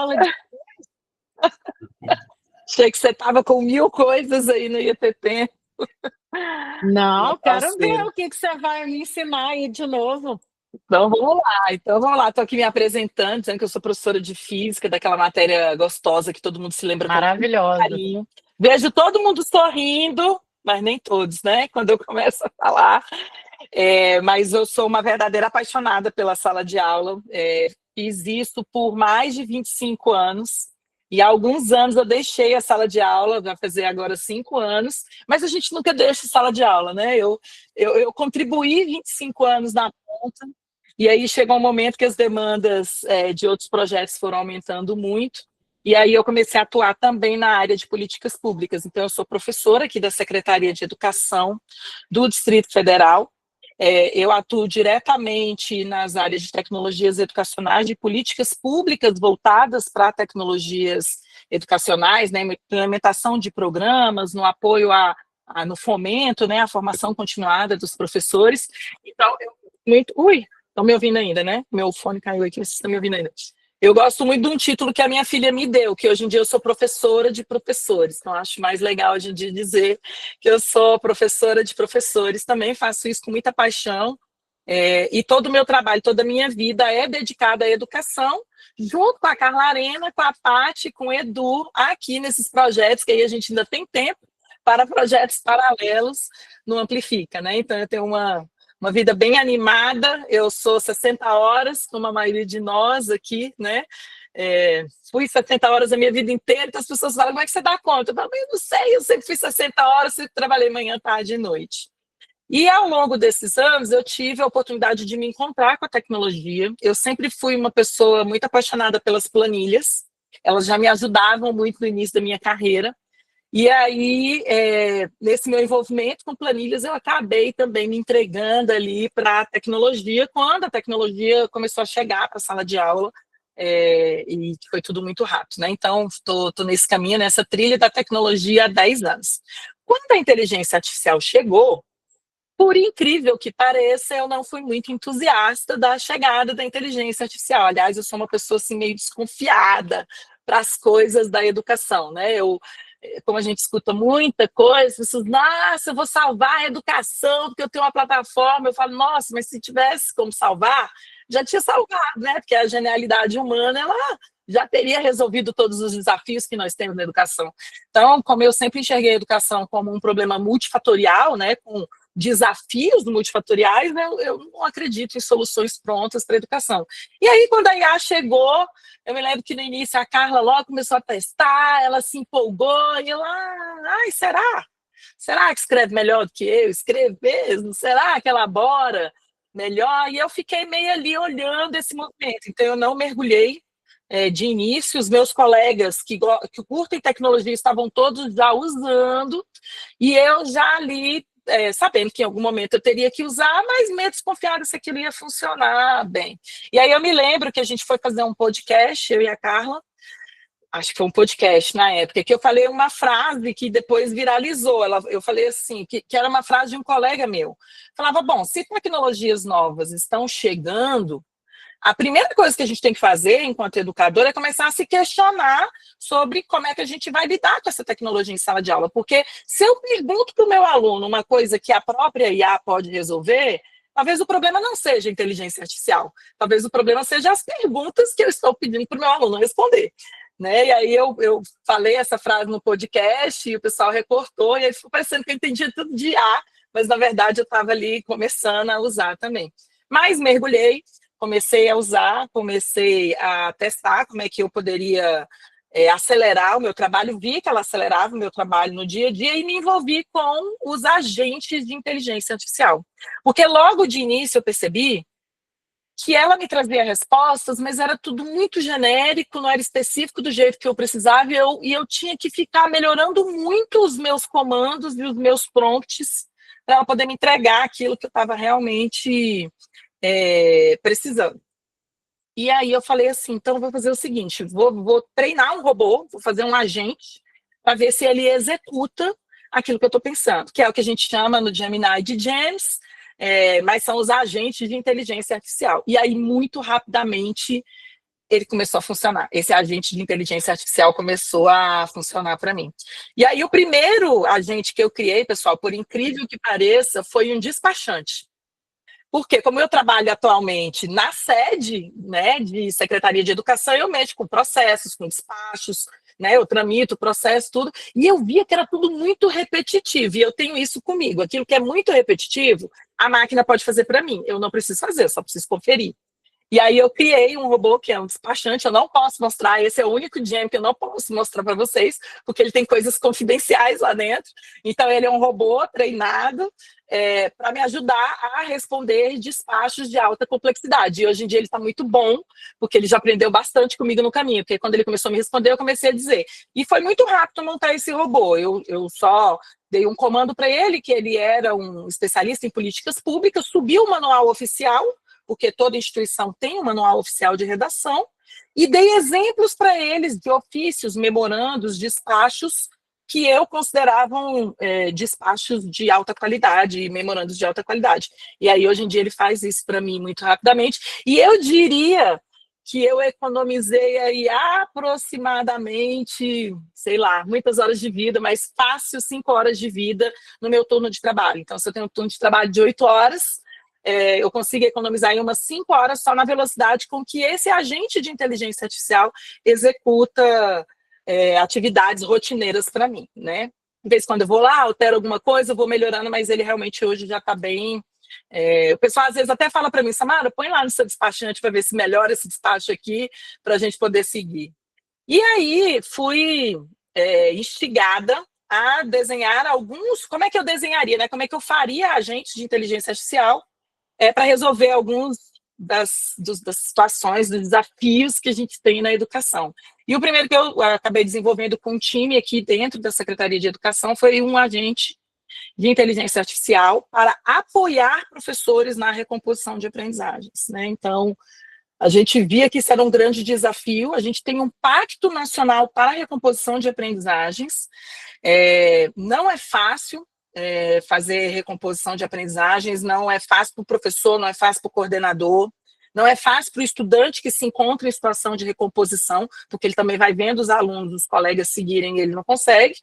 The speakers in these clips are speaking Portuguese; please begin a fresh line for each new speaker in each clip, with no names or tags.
aula de... Achei que você estava com 1000 coisas aí, não ia ter tempo. Minha
Não, quero ver
parceira.
o que você vai me ensinar aí de novo.
Então vamos lá. Estou aqui me apresentando, dizendo que eu sou professora de física, daquela matéria gostosa que todo mundo se lembra com muito
Maravilhosa.
carinho. Vejo todo mundo sorrindo, mas nem todos, né? Quando eu começo a falar. Mas eu sou uma verdadeira apaixonada pela sala de aula. Fiz isso por mais de 25 anos. E há alguns anos eu deixei a sala de aula, vai fazer agora 5 anos, mas a gente nunca deixa sala de aula, né? Eu contribuí 25 anos na ponta, e aí chegou um momento que as demandas de outros projetos foram aumentando muito, e aí eu comecei a atuar também na área de políticas públicas. Então, eu sou professora aqui da Secretaria de Educação do Distrito Federal. Eu atuo diretamente nas áreas de tecnologias educacionais, de políticas públicas voltadas para tecnologias educacionais, né, implementação de programas, no apoio no fomento, né, a formação continuada dos professores. Então, Ui, estão me ouvindo ainda, né? Meu fone caiu aqui, vocês estão me ouvindo ainda. Eu gosto muito de um título que a minha filha me deu, que hoje em dia eu sou professora de professores. Então, acho mais legal hoje em dia dizer que eu sou professora de professores. Também faço isso com muita paixão. E todo o meu trabalho, toda a minha vida é dedicada à educação, junto com a Carla Arena, com a Paty, com o Edu, aqui nesses projetos, que aí a gente ainda tem tempo para projetos paralelos no Amplifica, né? Então, eu tenho uma vida bem animada. Eu sou 60 horas, como a maioria de nós aqui, né? Fui 60 horas a minha vida inteira, então as pessoas falam, como é que você dá conta? Eu falo, eu não sei, eu sempre fui 60 horas, sempre trabalhei manhã, tarde e noite. E ao longo desses anos, eu tive a oportunidade de me encontrar com a tecnologia. Eu sempre fui uma pessoa muito apaixonada pelas planilhas, elas já me ajudavam muito no início da minha carreira. E aí, nesse meu envolvimento com planilhas, eu acabei também me entregando ali para a tecnologia, quando a tecnologia começou a chegar para a sala de aula, e foi tudo muito rápido, né? Então, estou nesse caminho, nessa trilha da tecnologia há 10 anos. Quando a inteligência artificial chegou, por incrível que pareça, eu não fui muito entusiasta da chegada da inteligência artificial. Aliás, eu sou uma pessoa assim, meio desconfiada para as coisas da educação, né? Como a gente escuta muita coisa, as pessoas, nossa, eu vou salvar a educação, porque eu tenho uma plataforma. Eu falo, nossa, mas se tivesse como salvar, já tinha salvado, né? Porque a genialidade humana, ela já teria resolvido todos os desafios que nós temos na educação. Então, como eu sempre enxerguei a educação como um problema multifatorial, né, com desafios multifatoriais, né, eu não acredito em soluções prontas para a educação. E aí, quando a IA chegou, eu me lembro que no início a Carla logo começou a testar, ela se empolgou, e ela, ai, será? Será que escreve melhor do que eu? Escreve mesmo? Será que elabora melhor? E eu fiquei meio ali olhando esse movimento. Então, eu não mergulhei de início. Os meus colegas que curtem tecnologia estavam todos já usando, e eu já ali sabendo que em algum momento eu teria que usar, mas meio desconfiada se aquilo ia funcionar bem. E aí eu me lembro que a gente foi fazer um podcast, eu e a Carla, acho que foi um podcast na época, que eu falei uma frase que depois viralizou. Eu falei assim, que era uma frase de um colega meu. Falava, bom, se tecnologias novas estão chegando, a primeira coisa que a gente tem que fazer, enquanto educador, é começar a se questionar sobre como é que a gente vai lidar com essa tecnologia em sala de aula. Porque se eu pergunto para o meu aluno uma coisa que a própria IA pode resolver, talvez o problema não seja a inteligência artificial. Talvez o problema seja as perguntas que eu estou pedindo para o meu aluno responder. Né? E aí eu falei essa frase no podcast e o pessoal recortou, e aí ficou parecendo que eu entendia tudo de IA, mas na verdade eu estava ali começando a usar também. Mas mergulhei, comecei a usar, comecei a testar como é que eu poderia acelerar o meu trabalho, vi que ela acelerava o meu trabalho no dia a dia e me envolvi com os agentes de inteligência artificial. Porque logo de início eu percebi que ela me trazia respostas, mas era tudo muito genérico, não era específico do jeito que eu precisava, e eu tinha que ficar melhorando muito os meus comandos e os meus prompts para ela poder me entregar aquilo que eu estava realmente precisando. E aí eu falei assim, então eu vou fazer o seguinte, vou treinar um robô, vou fazer um agente, para ver se ele executa aquilo que eu estou pensando, que é o que a gente chama no Gemini de GEMS, mas são os agentes de inteligência artificial. E aí, muito rapidamente, ele começou a funcionar. Esse agente de inteligência artificial começou a funcionar para mim. E aí o primeiro agente que eu criei, pessoal, por incrível que pareça, foi um despachante. Porque, como eu trabalho atualmente na sede, né, de Secretaria de Educação, eu mexo com processos, com despachos, né, eu tramito o processo, tudo, e eu via que era tudo muito repetitivo, e eu tenho isso comigo. Aquilo que é muito repetitivo, a máquina pode fazer para mim, eu não preciso fazer, eu só preciso conferir. E aí eu criei um robô que é um despachante, eu não posso mostrar, esse é o único gem que eu não posso mostrar para vocês, porque ele tem coisas confidenciais lá dentro. Então ele é um robô treinado para me ajudar a responder despachos de alta complexidade. E hoje em dia ele está muito bom, porque ele já aprendeu bastante comigo no caminho, porque quando ele começou a me responder, eu comecei a dizer. E foi muito rápido montar esse robô, eu só dei um comando para ele, que ele era um especialista em políticas públicas, subiu o manual oficial, porque toda instituição tem um manual oficial de redação, e dei exemplos para eles de ofícios, memorandos, despachos que eu considerava despachos de alta qualidade, memorandos de alta qualidade. E aí, hoje em dia, ele faz isso para mim muito rapidamente, e eu diria que eu economizei aí aproximadamente, sei lá, muitas horas de vida, mas fácil 5 horas de vida no meu turno de trabalho. Então, se eu tenho um turno de trabalho de 8 horas, eu consigo economizar em umas 5 horas só na velocidade com que esse agente de inteligência artificial executa atividades rotineiras para mim, né? De vez em quando eu vou lá, altero alguma coisa, eu vou melhorando, mas ele realmente hoje já está bem. O pessoal às vezes até fala para mim, Samara, põe lá no seu despachante para ver se melhora esse despacho aqui, para a gente poder seguir. E aí fui instigada a desenhar alguns. Como é que eu desenharia, né? Como é que eu faria agentes de inteligência artificial para resolver alguns das situações, dos desafios que a gente tem na educação. E o primeiro que eu acabei desenvolvendo com um time aqui dentro da Secretaria de Educação foi um agente de inteligência artificial para apoiar professores na recomposição de aprendizagens, né? Então, a gente via que isso era um grande desafio. A gente tem um pacto nacional para a recomposição de aprendizagens. Não é fácil fazer recomposição de aprendizagens, não é fácil para o professor, não é fácil para o coordenador, não é fácil para o estudante que se encontra em situação de recomposição, porque ele também vai vendo os alunos, os colegas seguirem e ele não consegue.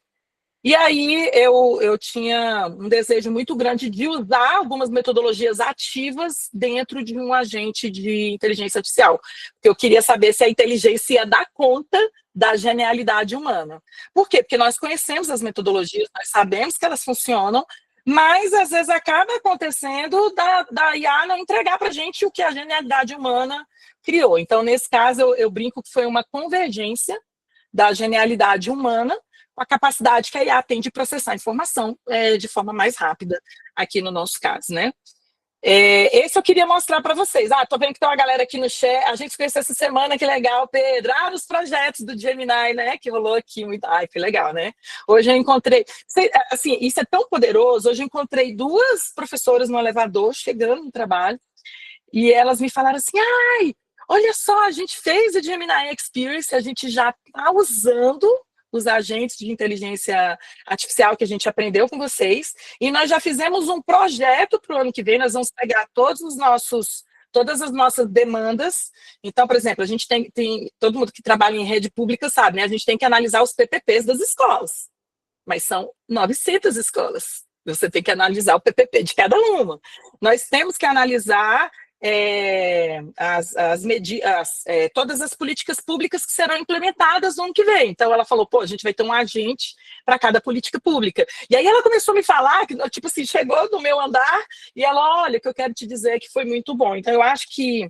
E aí eu tinha um desejo muito grande de usar algumas metodologias ativas dentro de um agente de inteligência artificial. Porque eu queria saber se a inteligência ia dar conta da genialidade humana. Por quê? Porque nós conhecemos as metodologias, nós sabemos que elas funcionam, mas às vezes acaba acontecendo da IA não entregar para a gente o que a genialidade humana criou. Então, nesse caso, eu brinco que foi uma convergência da genialidade humana com a capacidade que a IA tem de processar informação de forma mais rápida, aqui no nosso caso, né? Esse eu queria mostrar para vocês. Tô vendo que tem uma galera aqui no chat. A gente se conheceu essa semana, que legal, Pedro. Os projetos do Gemini, né? Que rolou aqui. Muito. Que legal, né? Hoje eu encontrei. Assim, isso é tão poderoso. Hoje eu encontrei 2 professoras no elevador, chegando no trabalho, e elas me falaram assim: olha só, a gente fez o Gemini Experience, a gente já está usando os agentes de inteligência artificial que a gente aprendeu com vocês, e nós já fizemos um projeto para o ano que vem, nós vamos pegar todas as nossas demandas. Então, por exemplo, a gente tem todo mundo que trabalha em rede pública sabe, né? A gente tem que analisar os PPPs das escolas, mas são 900 escolas. Você tem que analisar o PPP de cada uma. Nós temos que analisar todas as políticas públicas que serão implementadas no ano que vem. Então, ela falou, a gente vai ter um agente para cada política pública. E aí ela começou a me falar, que tipo assim, chegou no meu andar, e ela, olha, o que eu quero te dizer é que foi muito bom. Então, eu acho que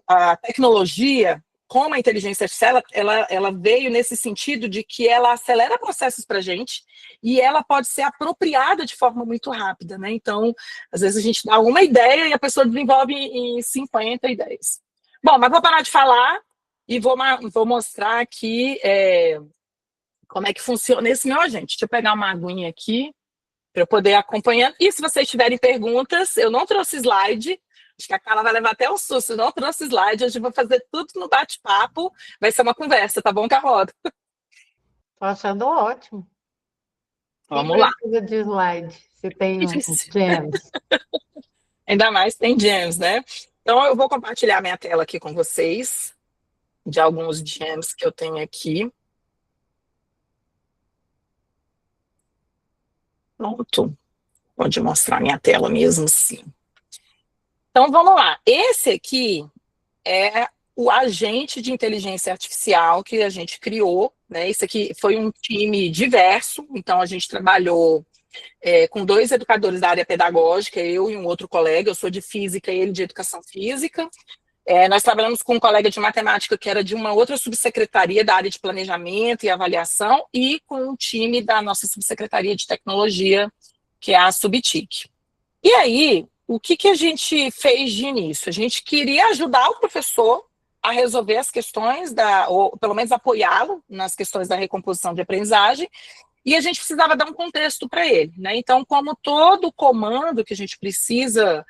a tecnologia, como a inteligência artificial, ela veio nesse sentido de que ela acelera processos para a gente e ela pode ser apropriada de forma muito rápida, né? Então, às vezes a gente dá uma ideia e a pessoa desenvolve em 50 ideias. Bom, mas vou parar de falar e vou mostrar aqui como é que funciona esse meu agente. Deixa eu pegar uma aguinha aqui para eu poder acompanhar. E se vocês tiverem perguntas, eu não trouxe slide. Acho que a Carla vai levar até um susto. Eu não trouxe slide, hoje eu vou fazer tudo no bate-papo. Vai ser uma conversa, tá bom, Carla?
Tô achando ótimo.
Vamos lá.
Precisa de slide, se tem gems.
Ainda mais tem gems, né? Então, eu vou compartilhar minha tela aqui com vocês. de alguns gems que eu tenho aqui. Pronto. Pode mostrar minha tela mesmo, sim. Então, vamos lá. Esse aqui é o agente de inteligência artificial que a gente criou, né? Esse aqui foi um time diverso, então a gente trabalhou com 2 educadores da área pedagógica, eu e um outro colega, eu sou de física e ele de educação física. Nós trabalhamos com um colega de matemática que era de uma outra subsecretaria da área de planejamento e avaliação e com um time da nossa subsecretaria de tecnologia, que é a Subtic. E aí, o que a gente fez de início? A gente queria ajudar o professor a resolver as questões, ou pelo menos apoiá-lo nas questões da recomposição de aprendizagem, e a gente precisava dar um contexto para ele, né? Então, como todo comando que a gente precisa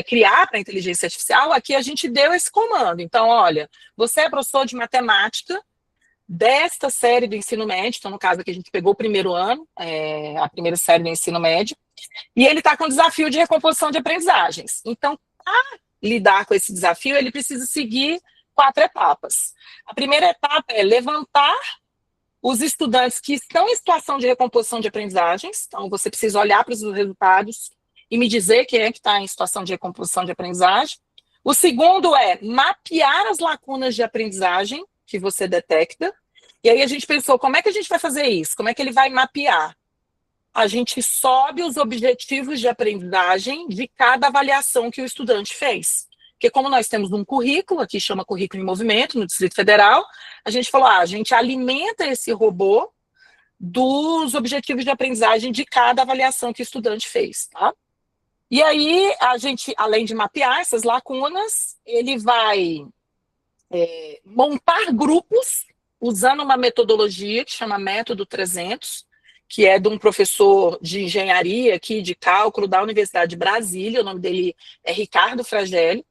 criar para a inteligência artificial, aqui a gente deu esse comando. Então, olha, você é professor de matemática desta série do ensino médio, então, no caso aqui, a gente pegou o primeiro ano, a primeira série do ensino médio, e ele está com o desafio de recomposição de aprendizagens. Então, para lidar com esse desafio, ele precisa seguir 4 etapas. A primeira etapa é levantar os estudantes que estão em situação de recomposição de aprendizagens. Então, você precisa olhar para os resultados e me dizer quem é que está em situação de recomposição de aprendizagem. O segundo é mapear as lacunas de aprendizagem que você detecta. E aí a gente pensou, como é que a gente vai fazer isso? Como é que ele vai mapear? A gente sobe os objetivos de aprendizagem de cada avaliação que o estudante fez. Porque como nós temos um currículo, aqui chama Currículo em Movimento, no Distrito Federal, a gente falou, a gente alimenta esse robô dos objetivos de aprendizagem de cada avaliação que o estudante fez, tá? E aí, a gente, além de mapear essas lacunas, ele vai montar grupos usando uma metodologia que chama Método 300, que é de um professor de engenharia aqui, de cálculo, da Universidade de Brasília, o nome dele é Ricardo Fragelli,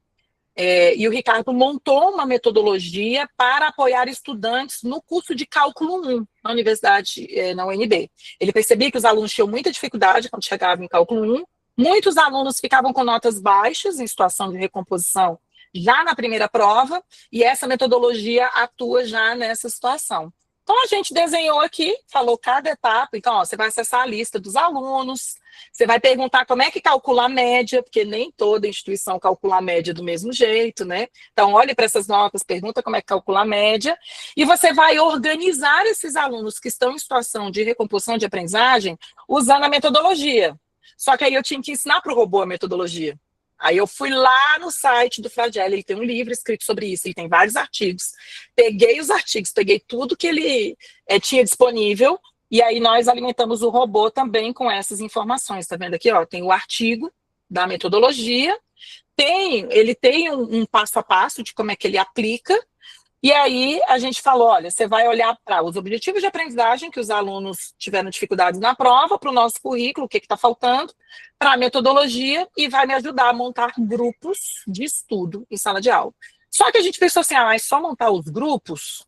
e o Ricardo montou uma metodologia para apoiar estudantes no curso de cálculo 1 na universidade, na UNB. Ele percebia que os alunos tinham muita dificuldade quando chegavam em cálculo 1, muitos alunos ficavam com notas baixas em situação de recomposição já na primeira prova, e essa metodologia atua já nessa situação. Então, a gente desenhou aqui, falou cada etapa. Então, você vai acessar a lista dos alunos, você vai perguntar como é que calcula a média, porque nem toda instituição calcula a média do mesmo jeito, né? Então, olhe para essas notas, pergunta como é que calcula a média, e você vai organizar esses alunos que estão em situação de recomposição de aprendizagem usando a metodologia. Só que aí eu tinha que ensinar para o robô a metodologia. Aí eu fui lá no site do Fragelli, ele tem um livro escrito sobre isso, ele tem vários artigos. Peguei os artigos, peguei tudo que ele tinha disponível, e aí nós alimentamos o robô também com essas informações. Tá vendo aqui? Ó, tem o artigo da metodologia, ele tem um passo a passo de como é que ele aplica, e aí a gente falou, olha, você vai olhar para os objetivos de aprendizagem que os alunos tiveram dificuldades na prova, para o nosso currículo, o que está faltando, para a metodologia, e vai me ajudar a montar grupos de estudo em sala de aula. Só que a gente pensou assim, mas só montar os grupos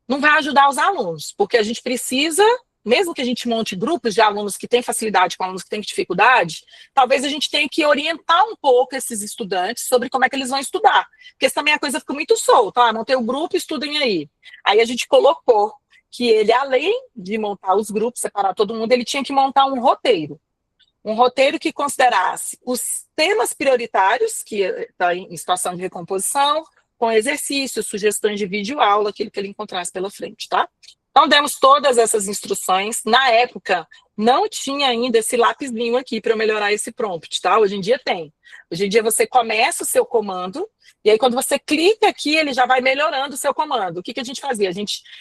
não vai ajudar os alunos, porque a gente precisa, mesmo que a gente monte grupos de alunos que têm facilidade com alunos que têm dificuldade, talvez a gente tenha que orientar um pouco esses estudantes sobre como é que eles vão estudar. Porque também a coisa fica muito solta. Montei o grupo, estudem aí. Aí a gente colocou que ele, além de montar os grupos, separar todo mundo, ele tinha que montar um roteiro. Um roteiro que considerasse os temas prioritários, que está em situação de recomposição, com exercícios, sugestões de vídeo-aula, aquilo que ele encontrasse pela frente, tá? Então, demos todas essas instruções. Na época, não tinha ainda esse lapisinho aqui para melhorar esse prompt, tá? Hoje em dia tem. Hoje em dia você começa o seu comando, e aí quando você clica aqui, ele já vai melhorando o seu comando. O que a gente fazia?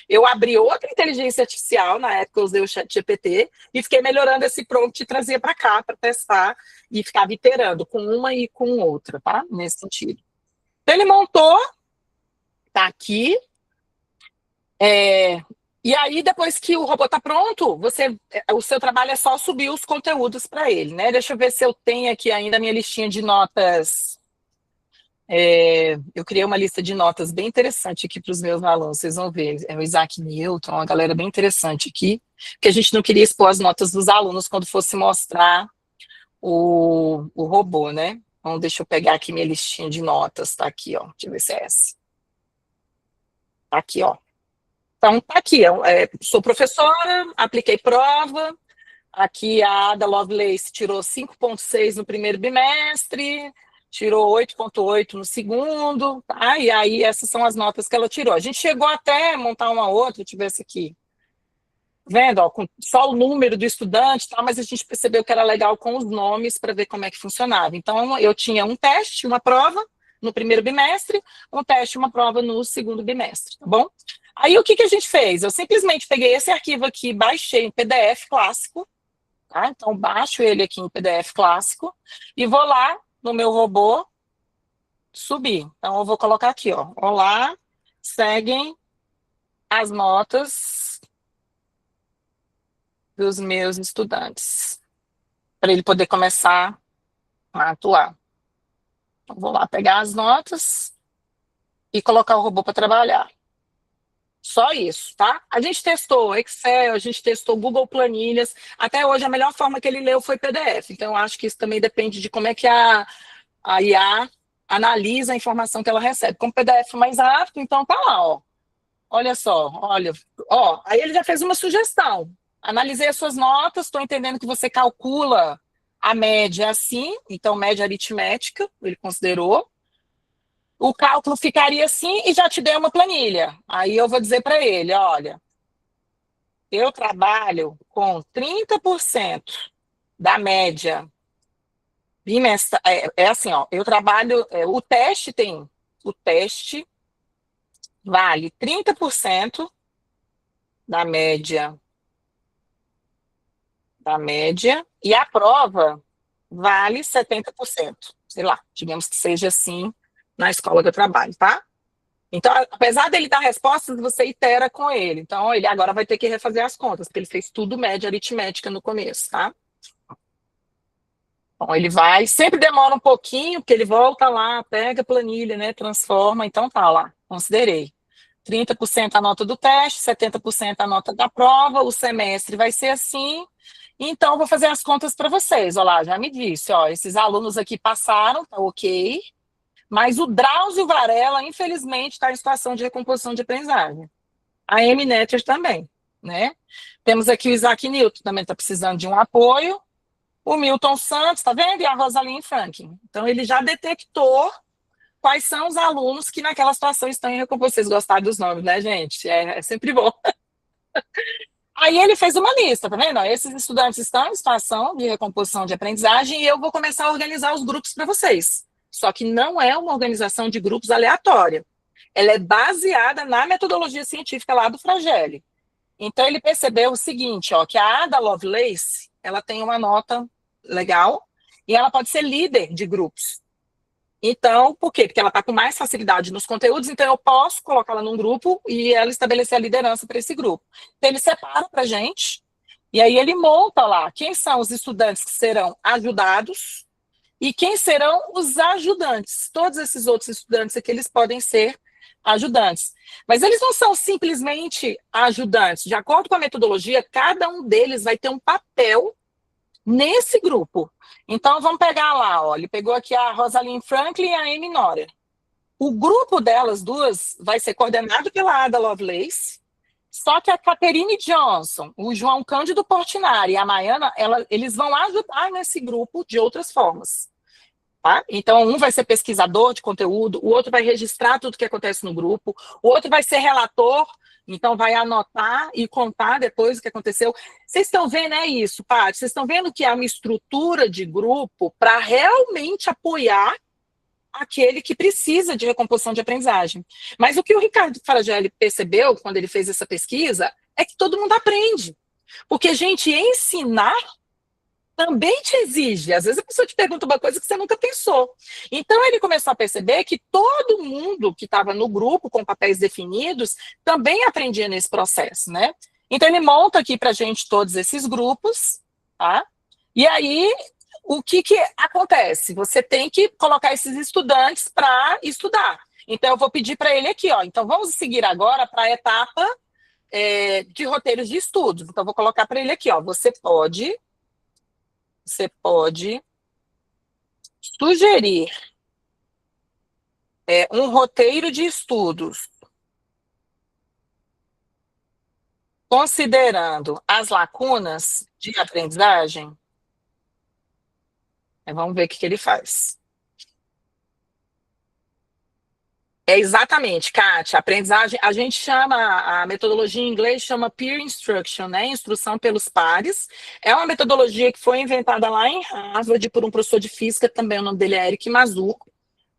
Eu abri outra inteligência artificial, na época eu usei o ChatGPT, e fiquei melhorando esse prompt e trazia para cá para testar, e ficava iterando com uma e com outra, tá? Nesse sentido. Então, ele montou, tá aqui, e aí, depois que o robô está pronto, o seu trabalho é só subir os conteúdos para ele, né? Deixa eu ver se eu tenho aqui ainda a minha listinha de notas. Eu criei uma lista de notas bem interessante aqui para os meus alunos, vocês vão ver. É o Isaac Newton, uma galera bem interessante aqui, porque a gente não queria expor as notas dos alunos quando fosse mostrar o robô, né? Então, deixa eu pegar aqui minha listinha de notas, tá aqui, ó. Deixa eu ver se é essa. Aqui, ó. Então, tá aqui. Sou professora, apliquei prova. Aqui a Ada Lovelace tirou 5,6 no primeiro bimestre, tirou 8,8 no segundo, tá? E aí essas são as notas que ela tirou. A gente chegou até a montar uma outra, deixa eu ver essa aqui. Vendo, ó, com só o número do estudante, tá? Mas a gente percebeu que era legal com os nomes para ver como é que funcionava. Então, eu tinha um teste, uma prova no primeiro bimestre, um teste, uma prova no segundo bimestre, tá bom? Aí, o que que a gente fez? Eu simplesmente peguei esse arquivo aqui, baixei em PDF clássico, tá? Então, baixo ele aqui em PDF clássico e vou lá no meu robô subir. Então, eu vou colocar aqui, ó. Olá, seguem as notas dos meus estudantes, para ele poder começar a atuar. Então, vou lá pegar as notas e colocar o robô para trabalhar. Só isso, tá? A gente testou Excel, a gente testou Google Planilhas. Até hoje, a melhor forma que ele leu foi PDF. Então, eu acho que isso também depende de como é que a IA analisa a informação que ela recebe. Como PDF é mais rápido, então tá lá, ó. Olha só, olha, ó. Aí ele já fez uma sugestão. Analisei as suas notas, estou entendendo que você calcula a média assim, então média aritmética, ele considerou. O cálculo ficaria assim e já te dei uma planilha. Aí eu vou dizer para ele, olha, eu trabalho com 30% da média bimestral. É assim, ó, eu trabalho, o teste vale 30% da média, e a prova vale 70%. Sei lá, digamos que seja assim na escola que eu trabalho, tá? Então, apesar dele dar respostas, você itera com ele. Então, ele agora vai ter que refazer as contas, porque ele fez tudo média aritmética no começo, tá? Então, ele vai, sempre demora um pouquinho, porque ele volta lá, pega a planilha, né, transforma, então tá lá, considerei. 30% a nota do teste, 70% a nota da prova, o semestre vai ser assim. Então, vou fazer as contas para vocês. Olha lá, já me disse, ó, esses alunos aqui passaram, tá ok, mas o Drauzio Varela, infelizmente, está em situação de recomposição de aprendizagem. A Amy Netter também, né? Temos aqui o Isaac Newton, também está precisando de um apoio. O Milton Santos, tá vendo? E a Rosalind Franklin. Então, ele já detectou quais são os alunos que naquela situação estão em recomposição. Vocês gostaram dos nomes, né, gente? É sempre bom. Aí ele fez uma lista, tá vendo? Esses estudantes estão em situação de recomposição de aprendizagem e eu vou começar a organizar os grupos para vocês. Só que não é uma organização de grupos aleatória. Ela é baseada na metodologia científica lá do Fragelle. Então ele percebeu o seguinte, ó, que a Ada Lovelace, ela tem uma nota legal e ela pode ser líder de grupos. Então, por quê? Porque ela está com mais facilidade nos conteúdos, então eu posso colocá-la num grupo e ela estabelecer a liderança para esse grupo. Então, ele separa para a gente, e aí ele monta lá quem são os estudantes que serão ajudados e quem serão os ajudantes. Todos esses outros estudantes aqui, eles podem ser ajudantes. Mas eles não são simplesmente ajudantes. De acordo com a metodologia, cada um deles vai ter um papel nesse grupo. Então, vamos pegar lá, ó, ele pegou aqui a Rosalind Franklin e a Amy Notter. O grupo delas duas vai ser coordenado pela Ada Lovelace, só que a Catherine Johnson, o João Cândido Portinari e a Maiana, eles vão ajudar nesse grupo de outras formas. Tá? Então, um vai ser pesquisador de conteúdo, o outro vai registrar tudo que acontece no grupo, o outro vai ser relator, então vai anotar e contar depois o que aconteceu. Vocês estão vendo, é isso, Paty? Vocês estão vendo que é uma estrutura de grupo para realmente apoiar aquele que precisa de recomposição de aprendizagem. Mas o que o Ricardo Faragelli percebeu quando ele fez essa pesquisa é que todo mundo aprende. Porque, gente, ensinar também te exige. Às vezes a pessoa te pergunta uma coisa que você nunca pensou. Então ele começou a perceber que todo mundo que estava no grupo com papéis definidos também aprendia nesse processo, né? Então ele monta aqui para a gente todos esses grupos, tá? E aí o que acontece? Você tem que colocar esses estudantes para estudar. Então eu vou pedir para ele aqui, ó. Então vamos seguir agora para a etapa de roteiros de estudos. Então eu vou colocar para ele aqui, ó. Você pode sugerir um roteiro de estudos considerando as lacunas de aprendizagem, vamos ver o que ele faz. É exatamente, Kátia, aprendizagem, a gente chama, a metodologia em inglês chama peer instruction, né, instrução pelos pares. É uma metodologia que foi inventada lá em Harvard por um professor de física, também o nome dele é Eric Mazur.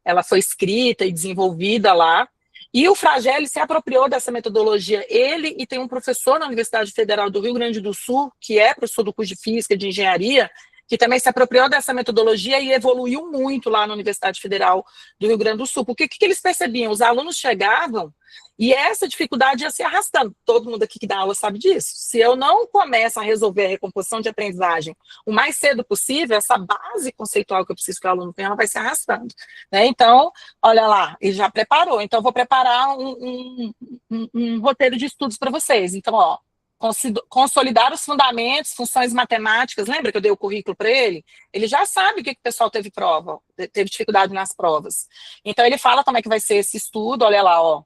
Ela foi escrita e desenvolvida lá. E o Fragelli se apropriou dessa metodologia, ele e tem um professor na Universidade Federal do Rio Grande do Sul, que é professor do curso de Física e de Engenharia, que também se apropriou dessa metodologia e evoluiu muito lá na Universidade Federal do Rio Grande do Sul. Porque o que eles percebiam? Os alunos chegavam e essa dificuldade ia se arrastando. Todo mundo aqui que dá aula sabe disso. Se eu não começo a resolver a recomposição de aprendizagem o mais cedo possível, essa base conceitual que eu preciso que o aluno tenha, ela vai se arrastando. Né? Então, olha lá, ele já preparou. Então, eu vou preparar um roteiro de estudos para vocês. Então, ó, consolidar os fundamentos, funções matemáticas. Lembra que eu dei o currículo para ele? Ele já sabe o que o pessoal teve prova, teve dificuldade nas provas. Então, ele fala como é que vai ser esse estudo, olha lá, ó.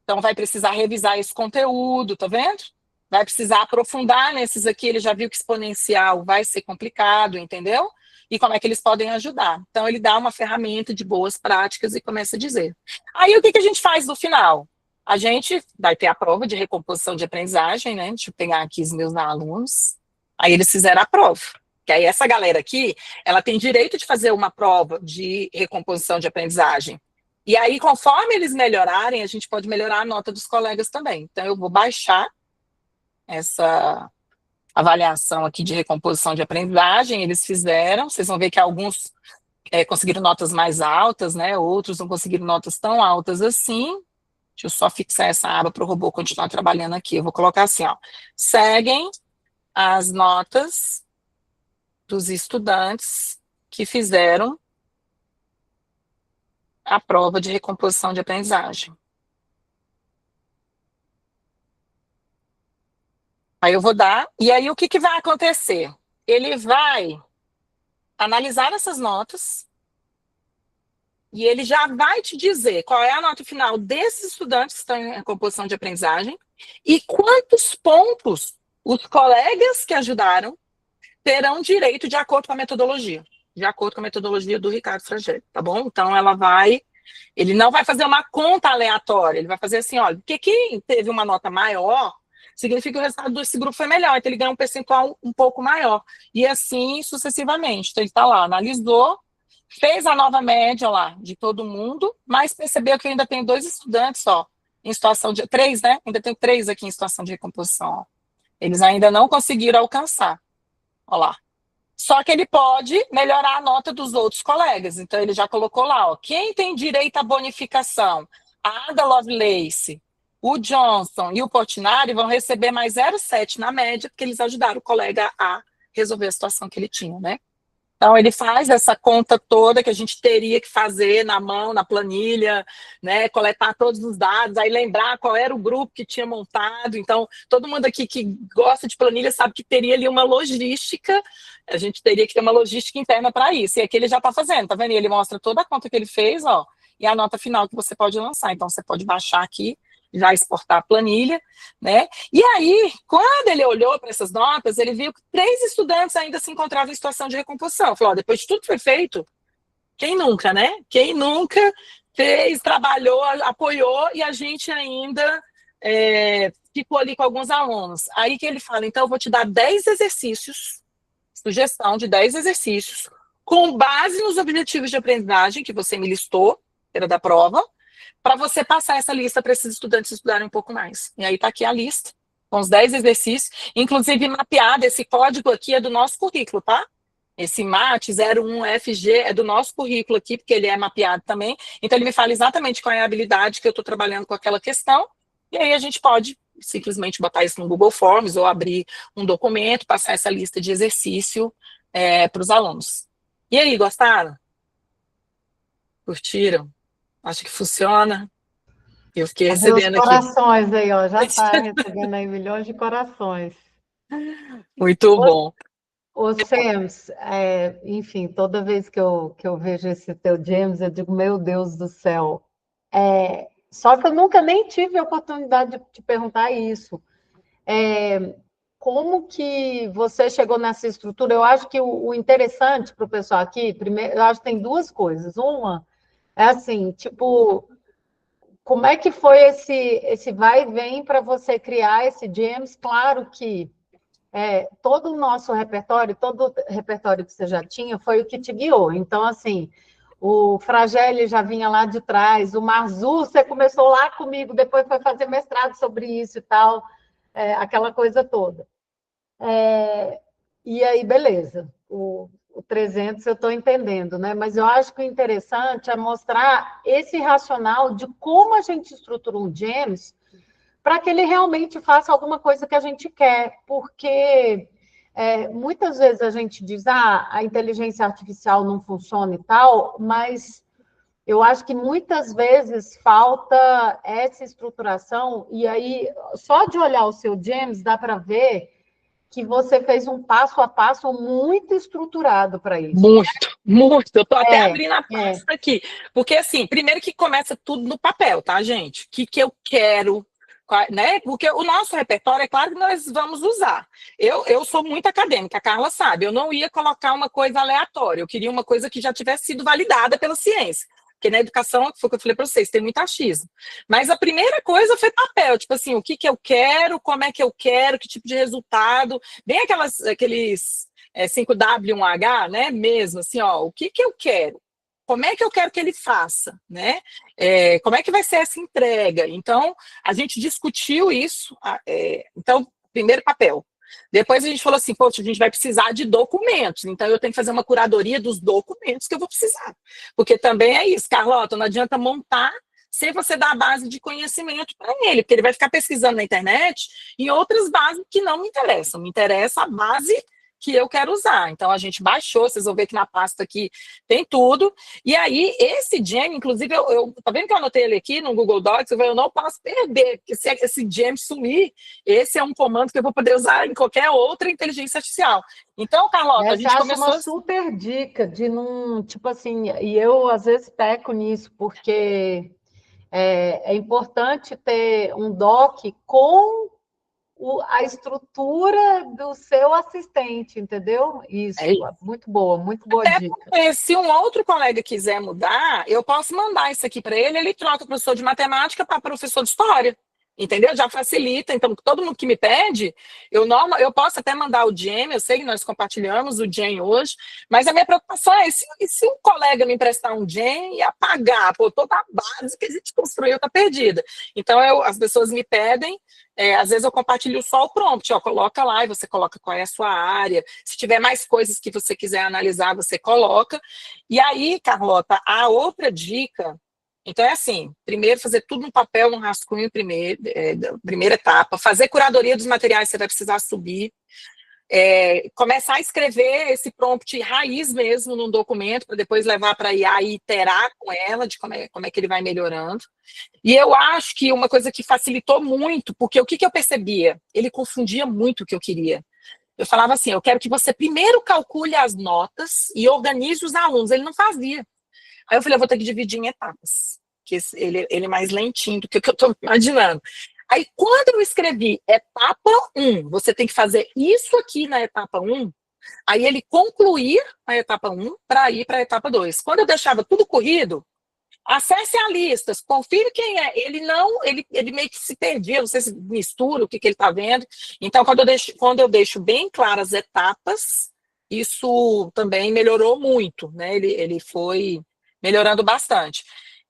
Então, vai precisar revisar esse conteúdo, tá vendo? Vai precisar aprofundar nesses aqui, ele já viu que exponencial vai ser complicado, entendeu? E como é que eles podem ajudar. Então, ele dá uma ferramenta de boas práticas e começa a dizer. Aí, o que a gente faz no final? A gente vai ter a prova de recomposição de aprendizagem, né? Deixa eu pegar aqui os meus alunos. Aí, eles fizeram a prova. Que aí, essa galera aqui, ela tem direito de fazer uma prova de recomposição de aprendizagem. E aí, conforme eles melhorarem, a gente pode melhorar a nota dos colegas também. Então, eu vou baixar essa avaliação aqui de recomposição de aprendizagem, eles fizeram, vocês vão ver que alguns conseguiram notas mais altas, né, outros não conseguiram notas tão altas assim. Deixa eu só fixar essa aba para o robô continuar trabalhando aqui. Eu vou colocar assim, ó, seguem as notas dos estudantes que fizeram a prova de recomposição de aprendizagem. Aí eu vou dar, e aí o que vai acontecer? Ele vai analisar essas notas e ele já vai te dizer qual é a nota final desses estudantes que estão em recomposição de aprendizagem e quantos pontos os colegas que ajudaram terão direito de acordo com a metodologia, do Ricardo Fragelli, tá bom? Então ele não vai fazer uma conta aleatória, ele vai fazer assim, olha, porque quem teve uma nota maior significa que o resultado desse grupo foi melhor, então ele ganha um percentual um pouco maior, e assim sucessivamente. Então ele está lá, analisou, fez a nova média lá de todo mundo, mas percebeu que eu ainda tenho 2 estudantes só, em situação de, 3, né? Ainda tenho 3 aqui em situação de recomposição, ó. Eles ainda não conseguiram alcançar, ó lá. Só que ele pode melhorar a nota dos outros colegas. Então, ele já colocou lá, ó, quem tem direito à bonificação? A Ada Lovelace, o Johnson e o Portinari vão receber mais 0,7 na média, porque eles ajudaram o colega a resolver a situação que ele tinha, né? Então, ele faz essa conta toda que a gente teria que fazer na mão, na planilha, né, coletar todos os dados, aí lembrar qual era o grupo que tinha montado. Então, todo mundo aqui que gosta de planilha sabe que teria ali uma logística, a gente teria que ter uma logística interna para isso. E aqui ele já está fazendo, tá vendo? E ele mostra toda a conta que ele fez, ó, e a nota final que você pode lançar. Então, você pode baixar aqui, já exportar a planilha, né? E aí, quando ele olhou para essas notas, ele viu que 3 estudantes ainda se encontravam em situação de recomposição. Falou, ó, depois de tudo que foi feito, quem nunca, né? Quem nunca fez, trabalhou, apoiou, e a gente ainda ficou ali com alguns alunos. Aí que ele fala, então eu vou te dar 10 exercícios, sugestão de 10 exercícios, com base nos objetivos de aprendizagem que você me listou, era da prova, para você passar essa lista para esses estudantes estudarem um pouco mais. E aí está aqui a lista, com os 10 exercícios, inclusive mapeado, esse código aqui é do nosso currículo, tá? Esse MAT 01FG é do nosso currículo aqui, porque ele é mapeado também, então ele me fala exatamente qual é a habilidade que eu estou trabalhando com aquela questão, e aí a gente pode simplesmente botar isso no Google Forms, ou abrir um documento, passar essa lista de exercício para os alunos. E aí, gostaram? Curtiram? Acho que funciona. Eu fiquei
Cadê os
recebendo aqui.
corações aí, ó? Já está recebendo aí milhões de corações.
Muito bom.
Ô, Sems, enfim, toda vez que eu vejo esse teu James, eu digo, meu Deus do céu. Só que eu nunca nem tive a oportunidade de te perguntar isso. Como que você chegou nessa estrutura? Eu acho que o interessante para o pessoal aqui, primeiro, eu acho que tem duas coisas. Uma é assim, tipo, como é que foi esse vai e vem para você criar esse James? Claro que todo o nosso repertório, todo o repertório que você já tinha, foi o que te guiou. Então, assim, o Fragelli já vinha lá de trás, o Marzu, você começou lá comigo, depois foi fazer mestrado sobre isso e tal, aquela coisa toda. E aí, beleza. O 300 eu estou entendendo, né? Mas eu acho que o interessante é mostrar esse racional de como a gente estrutura um James para que ele realmente faça alguma coisa que a gente quer, porque muitas vezes a gente diz, a inteligência artificial não funciona e tal, mas eu acho que muitas vezes falta essa estruturação, e aí, só de olhar o seu James, dá para ver que você fez um passo a passo muito estruturado para isso.
Muito, muito. Eu estou até abrindo a
É.
pasta aqui. Porque, assim, primeiro que começa tudo no papel, tá, gente? O que eu quero, né? Porque o nosso repertório, é claro que nós vamos usar. Eu sou muito acadêmica, a Carla sabe. Eu não ia colocar uma coisa aleatória. Eu queria uma coisa que já tivesse sido validada pela ciência. Porque na educação, foi o que eu falei para vocês, tem muito achismo. Mas a primeira coisa foi papel. Tipo assim, o que eu quero, como é que eu quero, que tipo de resultado. Bem aqueles 5W1H, né? Mesmo assim, ó, o que eu quero? Como é que eu quero que ele faça, né? Como é que vai ser essa entrega? Então, a gente discutiu isso. Então, primeiro papel. Depois a gente falou assim, poxa, a gente vai precisar de documentos, então eu tenho que fazer uma curadoria dos documentos que eu vou precisar. Porque também é isso, Carlota, não adianta montar sem você dar a base de conhecimento para ele, porque ele vai ficar pesquisando na internet em outras bases que não me interessam. Me interessa a base que eu quero usar. Então, a gente baixou, vocês vão ver que na pasta aqui tem tudo. E aí, esse gem, inclusive, tá vendo que eu anotei ele aqui no Google Docs? Eu não posso perder, porque se esse gem sumir, esse é um comando que eu vou poder usar em qualquer outra inteligência artificial. Então, Carlota, a
Essa eu
gente
acho uma
começou...
super dica de não, tipo assim, e eu às vezes peco nisso, porque é importante ter um doc com a estrutura do seu assistente, entendeu?
É
Isso,
isso.
muito boa
Até
dica.
porque, se um outro colega quiser mudar, eu posso mandar isso aqui para ele, ele troca o professor de matemática para professor de história. Entendeu? Já facilita. Então, todo mundo que me pede, eu posso até mandar o Gem, eu sei que nós compartilhamos o Gem hoje, mas a minha preocupação é se um colega me emprestar um Gem e apagar, pô, toda a base que a gente construiu está perdida. Então, as pessoas me pedem, às vezes eu compartilho só o prompt, ó, coloca lá e você coloca qual é a sua área. Se tiver mais coisas que você quiser analisar, você coloca. E aí, Carlota, a outra dica. Então, é assim, primeiro fazer tudo no papel, no rascunho, primeira etapa, fazer curadoria dos materiais que você vai precisar subir, começar a escrever esse prompt raiz mesmo num documento, para depois levar para a IA e iterar com ela de como é que ele vai melhorando. E eu acho que uma coisa que facilitou muito, porque o que eu percebia? Ele confundia muito o que eu queria. Eu falava assim, eu quero que você primeiro calcule as notas e organize os alunos. Ele não fazia. Aí eu falei, eu vou ter que dividir em etapas, que ele é mais lentinho do que o que eu estou imaginando. Aí, quando eu escrevi etapa 1, você tem que fazer isso aqui na etapa 1, aí ele concluir a etapa 1 para ir para a etapa 2. Quando eu deixava tudo corrido, acesse a listas, confira quem é. Ele meio que se perdia, não sei se mistura o que ele está vendo. Então, quando eu deixo bem claras as etapas, isso também melhorou muito, né? Ele foi melhorando bastante.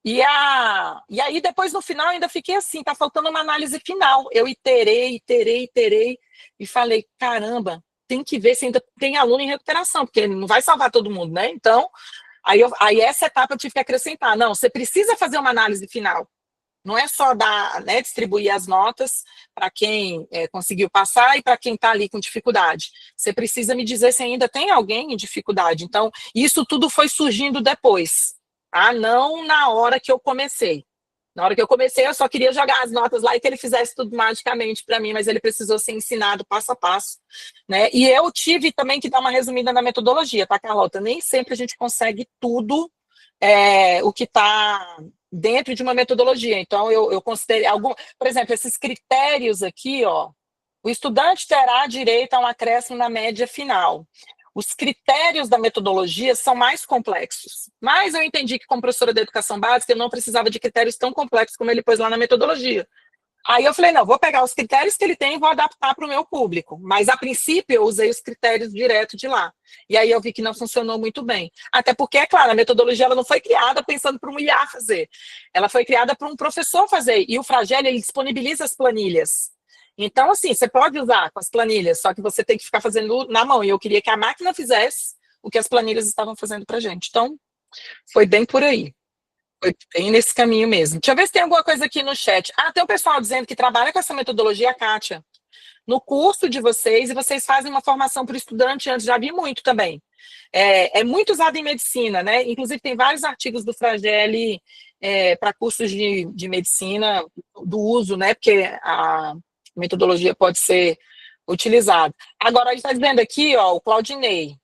E aí, depois, no final, ainda fiquei assim, tá faltando uma análise final. Eu iterei, e falei, caramba, tem que ver se ainda tem aluno em recuperação, porque ele não vai salvar todo mundo, né? Então, aí essa etapa eu tive que acrescentar. Não, você precisa fazer uma análise final. Não é só distribuir as notas para quem conseguiu passar e para quem está ali com dificuldade. Você precisa me dizer se ainda tem alguém em dificuldade. Então, isso tudo foi surgindo depois, tá? Não na hora que eu comecei. Na hora que eu comecei, eu só queria jogar as notas lá e que ele fizesse tudo magicamente para mim, mas ele precisou ser ensinado passo a passo, né? E eu tive também que dar uma resumida na metodologia, tá, Carlota? Nem sempre a gente consegue tudo o que está dentro de uma metodologia. Então, eu considerei por exemplo, esses critérios aqui, ó, O estudante terá direito a um acréscimo na média final. Os critérios da metodologia são mais complexos. Mas eu entendi que, como professora de educação básica, eu não precisava de critérios tão complexos como ele pôs lá na metodologia. Aí eu falei, não, vou pegar os critérios que ele tem e vou adaptar para o meu público. Mas, a princípio, eu usei os critérios direto de lá. E aí eu vi que não funcionou muito bem. Até porque, é claro, a metodologia ela não foi criada pensando para um IA fazer. Ela foi criada para um professor fazer. E o Fragelli, ele disponibiliza as planilhas. Então, assim, você pode usar com as planilhas, só que você tem que ficar fazendo na mão. E eu queria que a máquina fizesse o que as planilhas estavam fazendo para a gente. Então, foi bem por aí. Foi bem nesse caminho mesmo. Deixa eu ver se tem alguma coisa aqui no chat. Ah, tem o pessoal dizendo que trabalha com essa metodologia, Kátia, no curso de vocês, e vocês fazem uma formação para o estudante antes, já vi muito também. É muito usado em medicina, né? Inclusive, tem vários artigos do Fragelli para cursos de medicina, do uso, né? Porque a metodologia pode ser utilizada. Agora, a gente está dizendo aqui, ó, o Claudinei,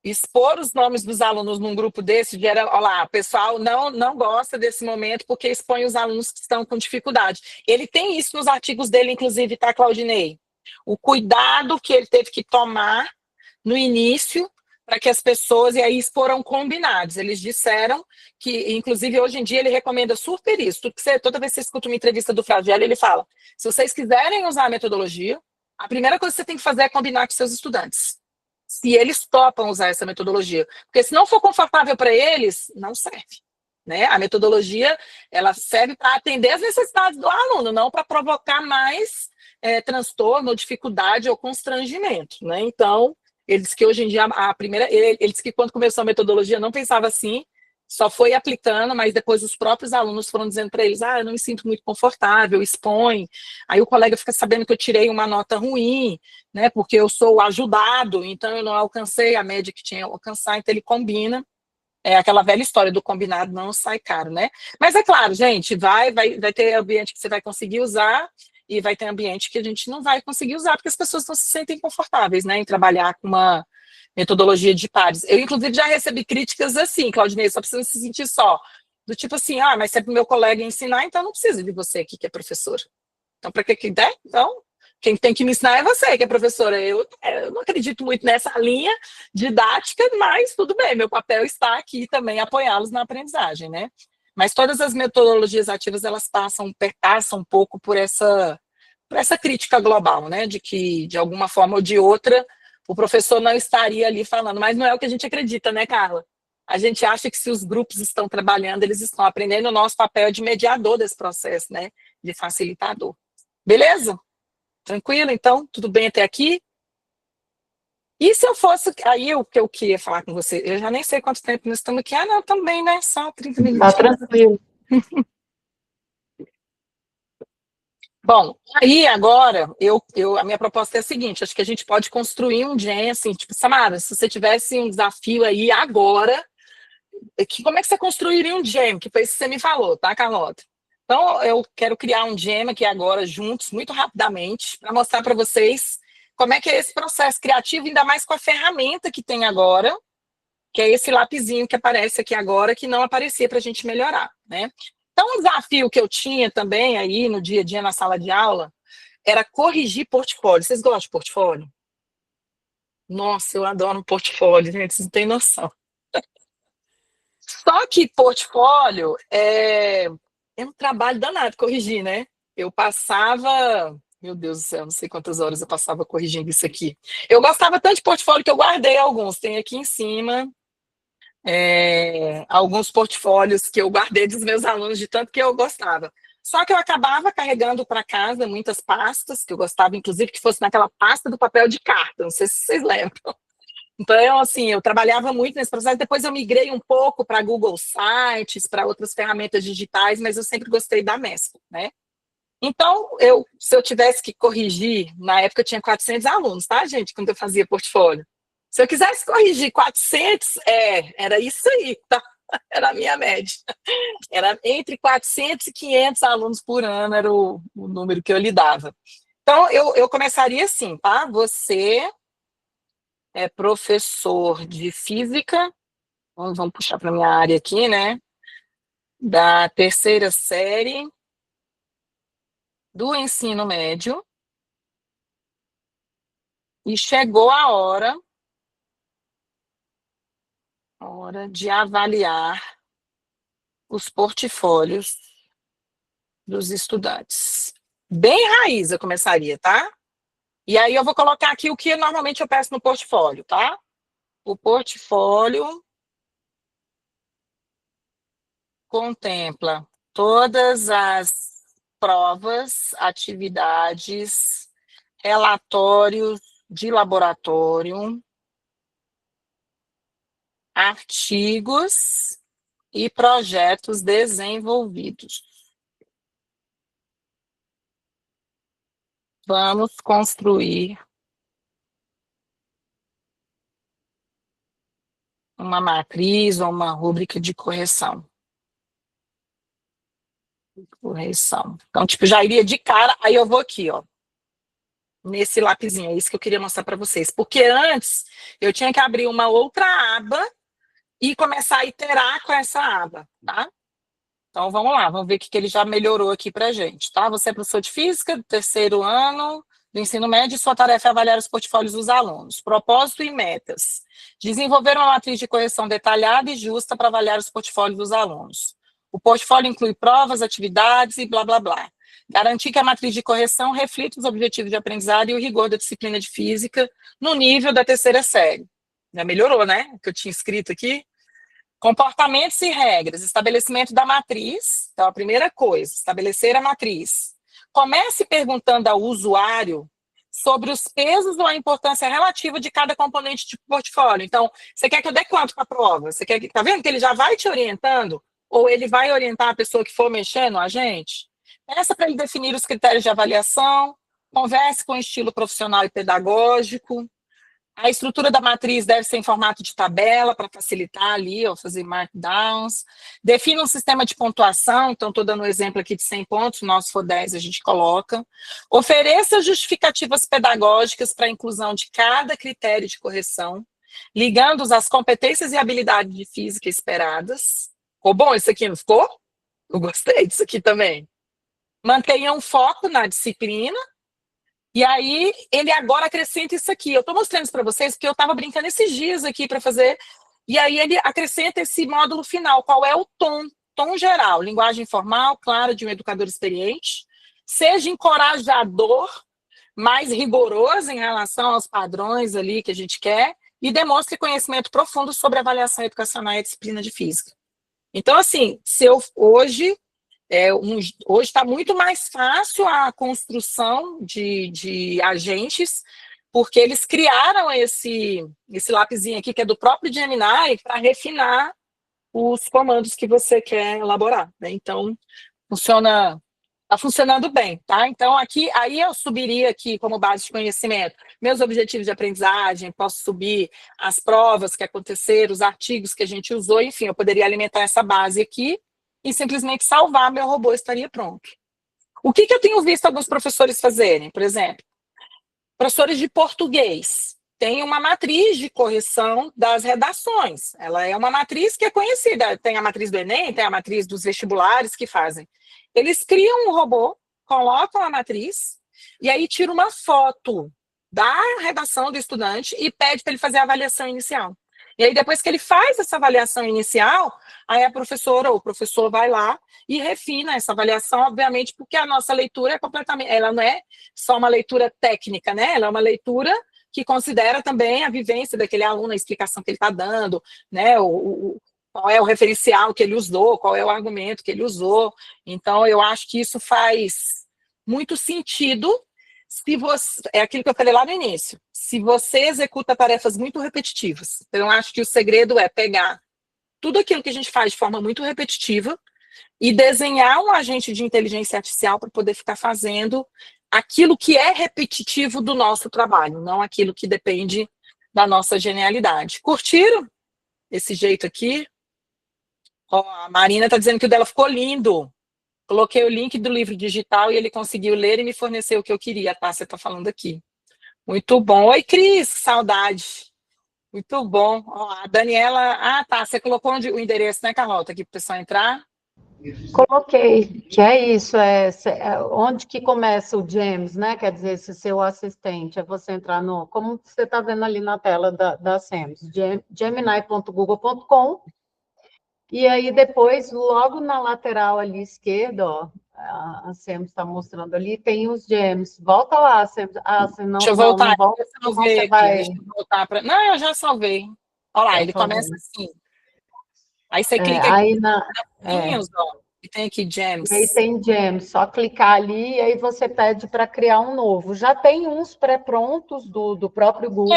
expor os nomes dos alunos num grupo desse gera, olha lá, o pessoal não gosta desse momento porque expõe os alunos que estão com dificuldade. Ele tem isso nos artigos dele, inclusive, tá, Claudinei? O cuidado que ele teve que tomar no início para que as pessoas, e aí foram combinados. Eles disseram que, inclusive, hoje em dia, ele recomenda super isso. Toda vez que você escuta uma entrevista do Fragelli, ele fala, se vocês quiserem usar a metodologia, a primeira coisa que você tem que fazer é combinar com seus estudantes. Se eles topam usar essa metodologia. Porque se não for confortável para eles, não serve. Né? A metodologia ela serve para atender as necessidades do aluno, não para provocar mais transtorno, dificuldade ou constrangimento. Né? Então, ele disse que hoje em dia, ele disse que quando começou a metodologia não pensava assim, só foi aplicando, mas depois os próprios alunos foram dizendo para eles, eu não me sinto muito confortável, expõe. Aí o colega fica sabendo que eu tirei uma nota ruim, né, porque eu sou ajudado, então eu não alcancei a média que tinha que alcançar, então ele combina. É aquela velha história do combinado não sai caro, né? Mas é claro, gente, vai ter ambiente que você vai conseguir usar e vai ter ambiente que a gente não vai conseguir usar, porque as pessoas não se sentem confortáveis, né, em trabalhar com uma metodologia de pares. Eu, inclusive, já recebi críticas assim, Claudinei, só precisa se sentir só. Do tipo assim, mas se é para o meu colega ensinar, então não precisa de você aqui, que é professora. Então, para que der? Então, quem tem que me ensinar é você, que é professora. Eu não acredito muito nessa linha didática, mas tudo bem, meu papel está aqui também apoiá-los na aprendizagem, né? Mas todas as metodologias ativas, elas passam um pouco por essa crítica global, né? De que, de alguma forma ou de outra, o professor não estaria ali falando, mas não é o que a gente acredita, né, Carla? A gente acha que se os grupos estão trabalhando, eles estão aprendendo, o nosso papel é de mediador desse processo, né? De facilitador. Beleza? Tranquilo, então? Tudo bem até aqui? E se eu fosse... Aí o que eu queria falar com você, eu já nem sei quanto tempo nós estamos aqui. Não, também, né? Só 30 minutos.
Tá tranquilo.
Bom, aí agora, a minha proposta é a seguinte, acho que a gente pode construir um gen, assim, tipo, Samara, se você tivesse um desafio aí agora, como é que você construiria um gen? Que foi isso que você me falou, tá, Carlota? Então, eu quero criar um gem aqui agora, juntos, muito rapidamente, para mostrar para vocês como é que é esse processo criativo, ainda mais com a ferramenta que tem agora, que é esse lapisinho que aparece aqui agora, que não aparecia para a gente melhorar, né? Então, um desafio que eu tinha também aí no dia a dia na sala de aula era corrigir portfólio. Vocês gostam de portfólio? Nossa, eu adoro um portfólio, gente, vocês não têm noção. Só que portfólio é um trabalho danado corrigir, né? Eu passava, meu Deus do céu, não sei quantas horas eu passava corrigindo isso aqui. Eu gostava tanto de portfólio que eu guardei alguns, tem aqui em cima alguns portfólios que eu guardei dos meus alunos de tanto que eu gostava. Só que eu acabava carregando para casa muitas pastas, que eu gostava, inclusive, que fosse naquela pasta do papel de carta, não sei se vocês lembram. Então, assim, eu trabalhava muito nesse processo, depois eu migrei um pouco para Google Sites, para outras ferramentas digitais, mas eu sempre gostei da mescla, né? Então, se eu tivesse que corrigir, na época eu tinha 400 alunos, tá, gente, quando eu fazia portfólio. Se eu quisesse corrigir 400, era isso aí, tá? Era a minha média. Era entre 400 e 500 alunos por ano, era o número que eu lidava. Então, eu começaria assim, tá? Você é professor de física, vamos puxar para a minha área aqui, né? Da terceira série do ensino médio. E chegou a hora de avaliar os portfólios dos estudantes. Bem raiz eu começaria, tá? E aí eu vou colocar aqui o que normalmente eu peço no portfólio, tá? O portfólio contempla todas as provas, atividades, relatórios de laboratório, artigos e projetos desenvolvidos. Vamos construir uma matriz ou uma rúbrica de correção. Então, tipo, já iria de cara, aí eu vou aqui, ó, nesse lapisinho, é isso que eu queria mostrar para vocês. Porque antes, eu tinha que abrir uma outra aba e começar a iterar com essa aba, tá? Então, vamos lá, vamos ver o que ele já melhorou aqui para a gente, tá? Você é professor de física, do terceiro ano do ensino médio, e sua tarefa é avaliar os portfólios dos alunos. Propósito e metas. Desenvolver uma matriz de correção detalhada e justa para avaliar os portfólios dos alunos. O portfólio inclui provas, atividades e blá, blá, blá. Garantir que a matriz de correção reflita os objetivos de aprendizado e o rigor da disciplina de física no nível da terceira série. Já melhorou, né? O que eu tinha escrito aqui. Comportamentos e regras, estabelecimento da matriz. Então, a primeira coisa, estabelecer a matriz. Comece perguntando ao usuário sobre os pesos ou a importância relativa de cada componente de portfólio. Então, você quer que eu dê quanto para a prova? Você quer que, tá vendo que ele já vai te orientando? Ou ele vai orientar a pessoa que for mexendo, a gente? Peça para ele definir os critérios de avaliação, converse com estilo profissional e pedagógico. A estrutura da matriz deve ser em formato de tabela, para facilitar ali, ó, fazer markdowns. Defina um sistema de pontuação, então estou dando um exemplo aqui de 100 pontos, se nosso for 10 a gente coloca. Ofereça justificativas pedagógicas para a inclusão de cada critério de correção, ligando-os às competências e habilidades de física esperadas. Ficou bom isso aqui, não ficou? Eu gostei disso aqui também. Mantenha um foco na disciplina. E aí, ele agora acrescenta isso aqui. Eu estou mostrando isso para vocês porque eu estava brincando esses dias aqui para fazer. E aí, ele acrescenta esse módulo final. Qual é o tom? Tom geral. Linguagem formal, clara, de um educador experiente. Seja encorajador, mais rigoroso em relação aos padrões ali que a gente quer. E demonstre conhecimento profundo sobre avaliação educacional e a disciplina de física. Então, assim, se eu hoje está muito mais fácil a construção de agentes, porque eles criaram esse lapisinho aqui, que é do próprio Gemini, para refinar os comandos que você quer elaborar, né? Então, está funcionando bem, tá? Então, aí eu subiria aqui como base de conhecimento meus objetivos de aprendizagem, posso subir as provas que aconteceram, os artigos que a gente usou, enfim, eu poderia alimentar essa base aqui e simplesmente salvar, meu robô estaria pronto. O que eu tenho visto alguns professores fazerem? Por exemplo, professores de português têm uma matriz de correção das redações. Ela é uma matriz que é conhecida. Tem a matriz do Enem, tem a matriz dos vestibulares que fazem. Eles criam um robô, colocam a matriz, e aí tira uma foto da redação do estudante e pede para ele fazer a avaliação inicial. E aí, depois que ele faz essa avaliação inicial, aí a professora ou o professor vai lá e refina essa avaliação, obviamente, porque a nossa leitura é completamente, ela não é só uma leitura técnica, né? Ela é uma leitura que considera também a vivência daquele aluno, a explicação que ele está dando, né? Qual é o referencial que ele usou, qual é o argumento que ele usou. Então, eu acho que isso faz muito sentido. Se você, é aquilo que eu falei lá no início, se você executa tarefas muito repetitivas. Então, eu acho que o segredo é pegar tudo aquilo que a gente faz de forma muito repetitiva e desenhar um agente de inteligência artificial para poder ficar fazendo aquilo que é repetitivo do nosso trabalho, não aquilo que depende da nossa genialidade. Curtiram esse jeito aqui? Ó, a Marina está dizendo que o dela ficou lindo. Coloquei o link do livro digital e ele conseguiu ler e me forneceu o que eu queria, tá? Você está falando aqui. Muito bom. Oi, Cris, saudade. Muito bom. Ó, a Daniela... Ah, tá, você colocou o endereço, né, Carlota, aqui para o pessoal entrar?
Coloquei, que é isso, onde que começa o James, né? Quer dizer, esse seu assistente, é você entrar no, como você está vendo ali na tela da SEMS, gemini.google.com, e aí depois, logo na lateral ali esquerda, ó, a SEMS está mostrando ali, tem os Gems. Volta lá, SEMS. Ah, se
Deixa
não,
eu
não,
voltar,
não volta,
deixa eu
senão
salvei
você
aqui, deixa
vai...
eu voltar para. Não, eu já salvei. Olha lá,
Por
ele começa
favor.
assim. Aí você
É,
clica aqui
aí
nos pontinhos, ó, e tem aqui
e aí
Gems.
tem Gems, só clicar ali e aí você pede para criar um novo. Já tem uns pré-prontos do próprio Google.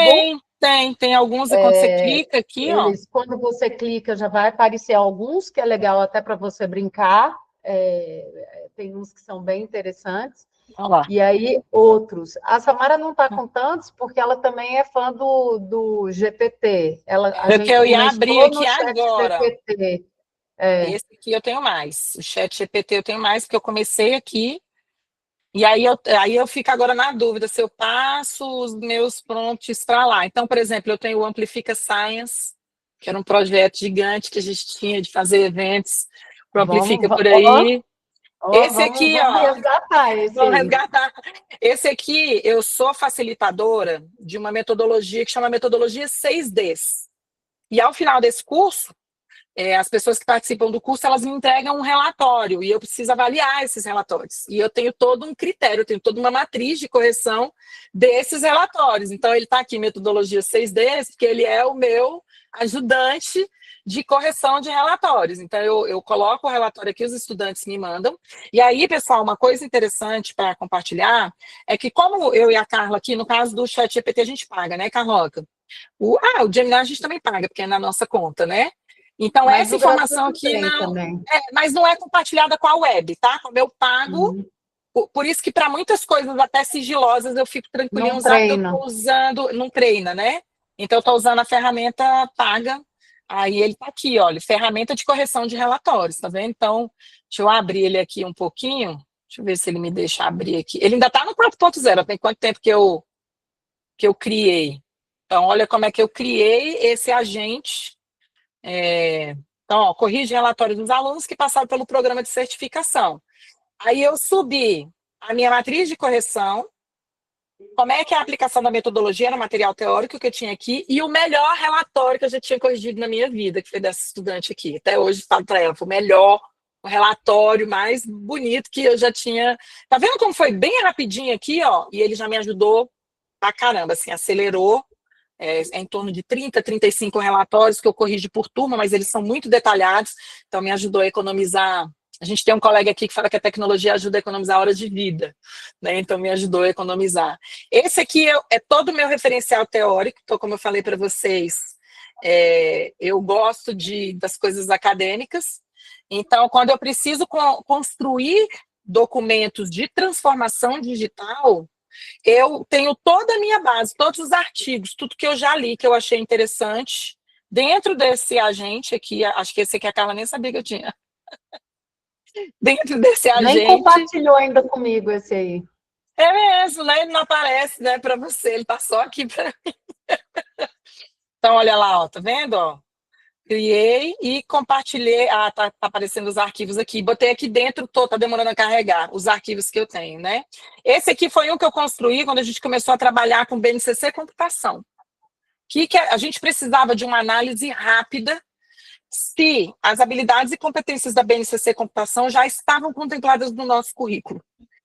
Tem alguns, e quando você clica aqui, ó,
Quando você clica, já vai aparecer alguns, que é legal até para você brincar. Tem uns que são bem interessantes.
olha lá.
E aí, outros. A Samara não está com tantos, porque ela também é fã do GPT. A
Porque
gente
eu ia abrir
começou
aqui
no chat
agora.
GPT.
Esse aqui eu tenho mais. O Chat GPT eu tenho mais, porque eu comecei aqui. E aí eu fico agora na dúvida se eu passo os meus prompts para lá. Então, por exemplo, eu tenho o Amplifica Science, que era um projeto gigante que a gente tinha de fazer eventos para
Vamos,
Amplifica por
ó,
aí.
ó,
Esse
vamos,
aqui,
vamos
ó,
resgatar esse
vamos
aí.
resgatar. Esse aqui, eu sou facilitadora de uma metodologia que chama metodologia 6Ds. E ao final desse curso, as pessoas que participam do curso, elas me entregam um relatório e eu preciso avaliar esses relatórios. E eu tenho todo um critério, eu tenho toda uma matriz de correção desses relatórios. Então, ele está aqui, metodologia 6D, porque ele é o meu ajudante de correção de relatórios. Então, eu coloco o relatório aqui, os estudantes me mandam. E aí, pessoal, uma coisa interessante para compartilhar é que, como eu e a Carla aqui, no caso do ChatGPT, a gente paga, né, Carloca? O Gemini a gente também paga, porque é na nossa conta, né? Então,
Mas
essa
o
informação
gratuito
aqui
tem
não.
também.
Mas não é compartilhada com a web, tá? Como eu pago,
Uhum.
por isso que para muitas coisas, até sigilosas, eu fico tranquilinho
Não
usar, porque eu
treina.
estou usando, não treina, né? Então, eu estou usando a ferramenta paga. Aí ele está aqui, olha, ferramenta de correção de relatórios, tá vendo? Então, deixa eu abrir ele aqui um pouquinho. Deixa eu ver se ele me deixa abrir aqui. Ele ainda está no 4.0, tem quanto tempo que eu criei? Então, olha como é que eu criei esse agente. Então, ó, corrige relatórios dos alunos que passaram pelo programa de certificação. Aí eu subi a minha matriz de correção, como é que é a aplicação da metodologia no material teórico que eu tinha aqui, e o melhor relatório que eu já tinha corrigido na minha vida, que foi dessa estudante aqui. Até hoje falo para ela, foi o melhor, o relatório mais bonito que eu já tinha. Tá vendo como foi bem rapidinho aqui, ó? E ele já me ajudou pra caramba, assim, acelerou. É em torno de 30, 35 relatórios que eu corrijo por turma, mas eles são muito detalhados, então me ajudou a economizar. A gente tem um colega aqui que fala que a tecnologia ajuda a economizar horas de vida, né? Então me ajudou a economizar. Esse aqui é todo o meu referencial teórico, então, como eu falei para vocês, eu gosto das coisas acadêmicas, então quando eu preciso construir documentos de transformação digital, eu tenho toda a minha base, todos os artigos, tudo que eu já li, que eu achei interessante, dentro desse agente aqui, acho que esse aqui a Carla nem sabia que eu tinha. Dentro desse
Nem
agente,
compartilhou ainda comigo esse aí.
é mesmo, né? Ele não aparece, né, para você, ele tá só aqui para mim. Então, olha lá, ó, tá vendo, ó? Criei e compartilhei. Ah, tá aparecendo os arquivos aqui. Botei aqui dentro, tá demorando a carregar os arquivos que eu tenho, né? Esse aqui foi um que eu construí quando a gente começou a trabalhar com BNCC Computação. Que a gente precisava de uma análise rápida se as habilidades e competências da BNCC Computação já estavam contempladas no nosso currículo.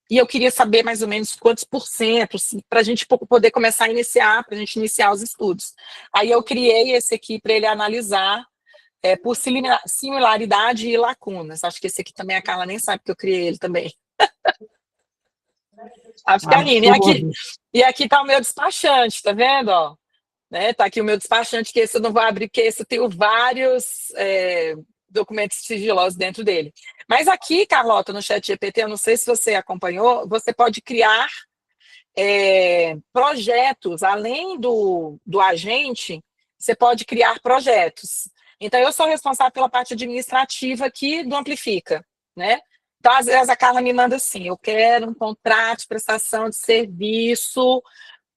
E eu queria saber mais ou menos quantos por cento, para a gente poder começar a iniciar, para a gente iniciar os estudos. Aí eu criei esse aqui para ele analisar por similaridade e lacunas. Acho que esse aqui também a Carla nem sabe que eu criei ele também. Ah, fica lindo.
Absurdo.
E aqui está o meu despachante, tá vendo? Ó? Né? Tá aqui o meu despachante, que esse eu não vou abrir, porque esse eu tenho vários documentos sigilosos dentro dele. Mas aqui, Carlota, no chat GPT, eu não sei se você acompanhou, você pode criar projetos, além do agente, você pode criar projetos. Então, eu sou responsável pela parte administrativa aqui do Amplifica, né? Então, às vezes, a Carla me manda assim, eu quero um contrato de prestação de serviço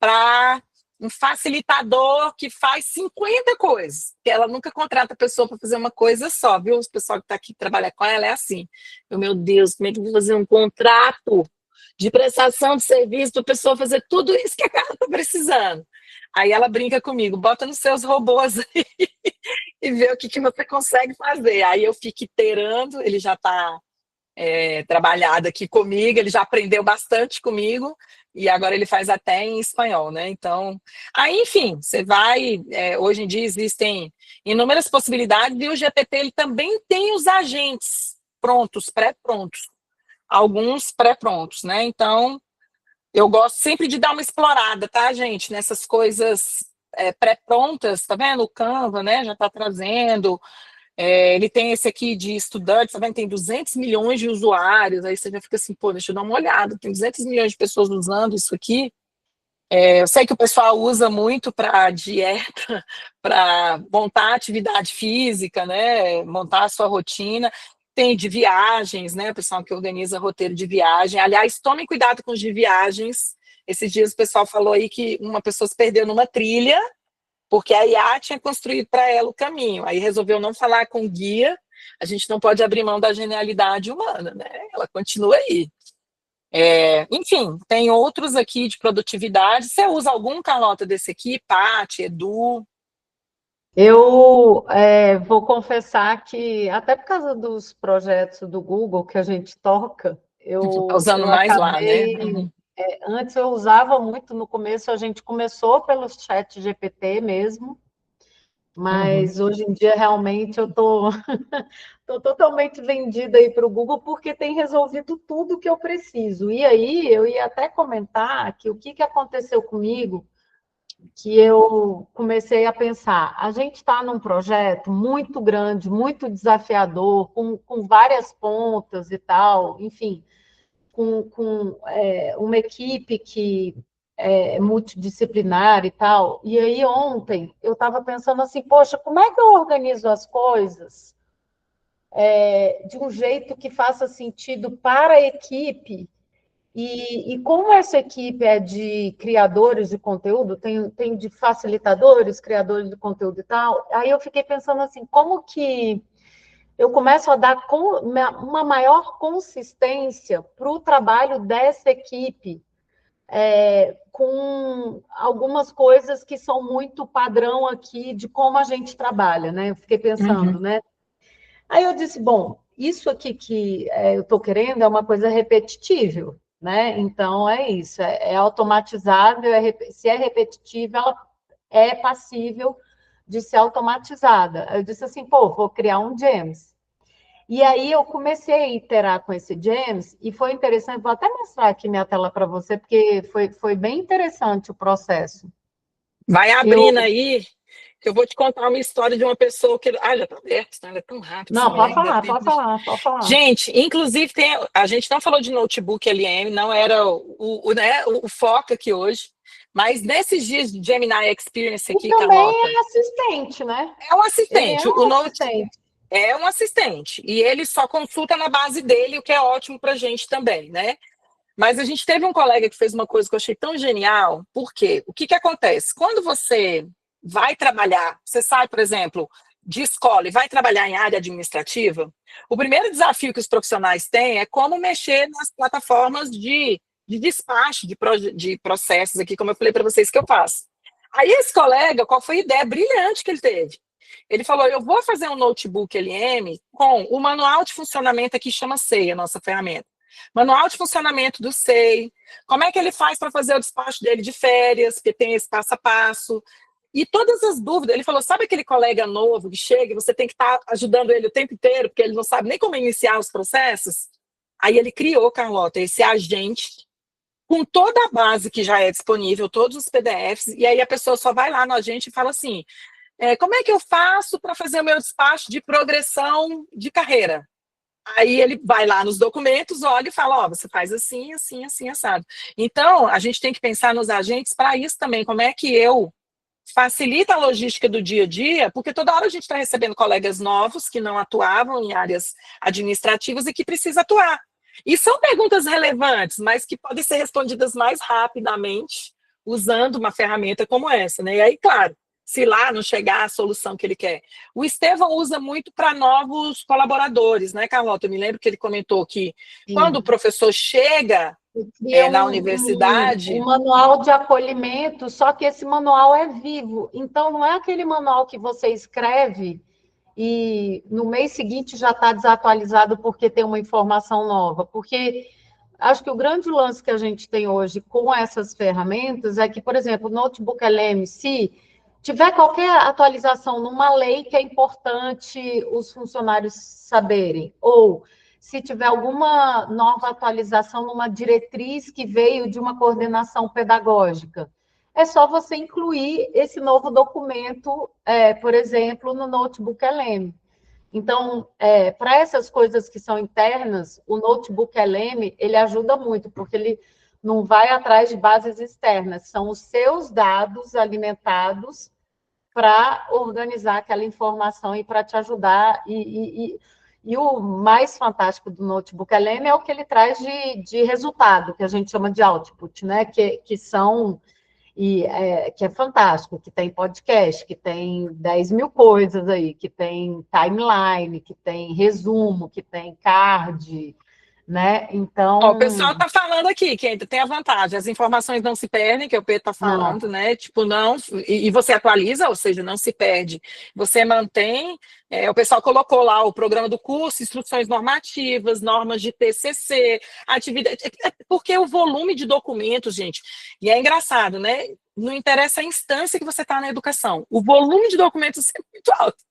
para um facilitador que faz 50 coisas, que ela nunca contrata a pessoa para fazer uma coisa só, viu? O pessoal que está aqui trabalhar com ela é assim. Meu Deus, como é que eu vou fazer um contrato de prestação de serviço para a pessoa fazer tudo isso que a cara está precisando? Aí ela brinca comigo, bota nos seus robôs aí e vê o que você consegue fazer. Aí eu fico iterando, ele já está trabalhado aqui comigo, ele já aprendeu bastante comigo, e agora ele faz até em espanhol, né? Então, aí, enfim, você vai, hoje em dia existem inúmeras possibilidades, e o GPT ele também tem os agentes prontos, pré-prontos, alguns pré-prontos, né? Então, eu gosto sempre de dar uma explorada, tá, gente? Nessas coisas pré-prontas, tá vendo? O Canva, né, já tá trazendo. Ele tem esse aqui de estudantes, tá vendo? Tem 200 milhões de usuários, aí você já fica assim, pô, deixa eu dar uma olhada, tem 200 milhões de pessoas usando isso aqui. Eu sei que o pessoal usa muito para dieta, para montar atividade física, né? Montar a sua rotina. Tem de viagens, né? O pessoal que organiza roteiro de viagem. Aliás, tomem cuidado com os de viagens. Esses dias o pessoal falou aí que uma pessoa se perdeu numa trilha, porque a IA tinha construído para ela o caminho. Aí resolveu não falar com o guia. A gente não pode abrir mão da genialidade humana, né? Ela continua aí. Enfim, tem outros aqui de produtividade. Você usa algum, Carlota, desse aqui? Paty, Edu?
Eu vou confessar que, até por causa dos projetos do Google que a gente toca,
Tá usando
eu
mais lá, né?
acabei.
Uhum.
Antes eu usava muito, no começo a gente começou pelo chat GPT mesmo,
Uhum.
mas hoje em dia realmente eu tô totalmente vendida aí para o Google porque tem resolvido tudo que eu preciso. E aí eu ia até comentar que o que aconteceu comigo, que eu comecei a pensar, a gente está num projeto muito grande, muito desafiador, com várias pontas e tal, enfim, com uma equipe que é multidisciplinar e tal. E aí ontem eu estava pensando assim, poxa, como é que eu organizo as coisas de um jeito que faça sentido para a equipe? E como essa equipe é de criadores de conteúdo, tem de facilitadores, criadores de conteúdo e tal, aí eu fiquei pensando assim, como que eu começo a dar uma maior consistência para o trabalho dessa equipe, com algumas coisas que são muito padrão aqui de como a gente trabalha, né? Eu fiquei pensando,
Uhum.
né? Aí eu disse, bom, isso aqui que eu estou querendo é uma coisa repetitível, né? Então é isso, é automatizável, se é repetitiva, ela é passível de ser automatizada. Eu disse assim, pô, vou criar um James. E aí eu comecei a iterar com esse James, e foi interessante, vou até mostrar aqui minha tela para você, porque foi bem interessante o processo.
Vai
Eu,
abrindo aí, que eu vou te contar uma história de uma pessoa que. Ah, já está aberto, tá? Ela é tão rápido, essa
não,
mulher
pode
ainda
falar,
tem.
pode falar, pode falar.
Gente, inclusive, a gente não falou de notebook LM, não era né, o foco aqui hoje, mas nesses dias de Gemini Experience
E
aqui,
também
Carlota,
é assistente, né?
é um
Ele é
assistente.
um
O Note
assistente.
é um assistente, e ele só consulta na base dele, o que é ótimo para a gente também, né? Mas a gente teve um colega que fez uma coisa que eu achei tão genial, porque o que acontece? Quando você vai trabalhar, você sai, por exemplo, de escola e vai trabalhar em área administrativa, o primeiro desafio que os profissionais têm é como mexer nas plataformas de despacho de processos aqui, como eu falei para vocês que eu faço. Aí esse colega, qual foi a ideia brilhante que ele teve? Ele falou, eu vou fazer um notebook LM com o manual de funcionamento aqui, chama SEI, a nossa ferramenta. Manual de funcionamento do SEI, como é que ele faz para fazer o despacho dele de férias, porque tem esse passo a passo, e todas as dúvidas. Ele falou, sabe aquele colega novo que chega e você tem que estar ajudando ele o tempo inteiro, porque ele não sabe nem como iniciar os processos? Aí ele criou, Carlota, esse agente com toda a base que já é disponível, todos os PDFs, e aí a pessoa só vai lá no agente e fala assim, como é que eu faço para fazer o meu despacho de progressão de carreira? Aí ele vai lá nos documentos, olha e fala, ó, você faz assim, assim, assim, assado. Então, a gente tem que pensar nos agentes para isso também, como é que eu facilito a logística do dia a dia, porque toda hora a gente está recebendo colegas novos que não atuavam em áreas administrativas e que precisa atuar. E são perguntas relevantes, mas que podem ser respondidas mais rapidamente usando uma ferramenta como essa, né? E aí, claro, se lá não chegar a solução que ele quer. O Estevão usa muito para novos colaboradores, né, Carlota? Eu me lembro que ele comentou que quando o
Sim.
professor chega
Cria
na
um
universidade.
manual de acolhimento, só que esse manual é vivo. Então, não é aquele manual que você escreve e no mês seguinte já está desatualizado porque tem uma informação nova. Porque acho que o grande lance que a gente tem hoje com essas ferramentas é que, por exemplo, o Notebook LM, se tiver qualquer atualização numa lei que é importante os funcionários saberem, ou se tiver alguma nova atualização numa diretriz que veio de uma coordenação pedagógica, é só você incluir esse novo documento, por exemplo, no Notebook LM. Então, para essas coisas que são internas, o Notebook LM, ele ajuda muito, porque ele não vai atrás de bases externas, são os seus dados alimentados para organizar aquela informação e para te ajudar. E o mais fantástico do Notebook LM é o que ele traz de resultado, que a gente chama de output, né? Que são que é fantástico, que tem podcast, que tem 10 mil coisas aí, que tem timeline, que tem resumo, que tem card, né?
Ó, o pessoal
Então,
está falando aqui que ainda tem a vantagem, as informações não se perdem, que o Pedro está
não,
falando, né? Tipo, não, e você atualiza, ou seja, não se perde. Você mantém, o pessoal colocou lá o programa do curso, instruções normativas, normas de TCC, atividade, porque o volume de documentos, gente, e é engraçado, né? Não interessa a instância que você está na educação, o volume de documentos é muito alto,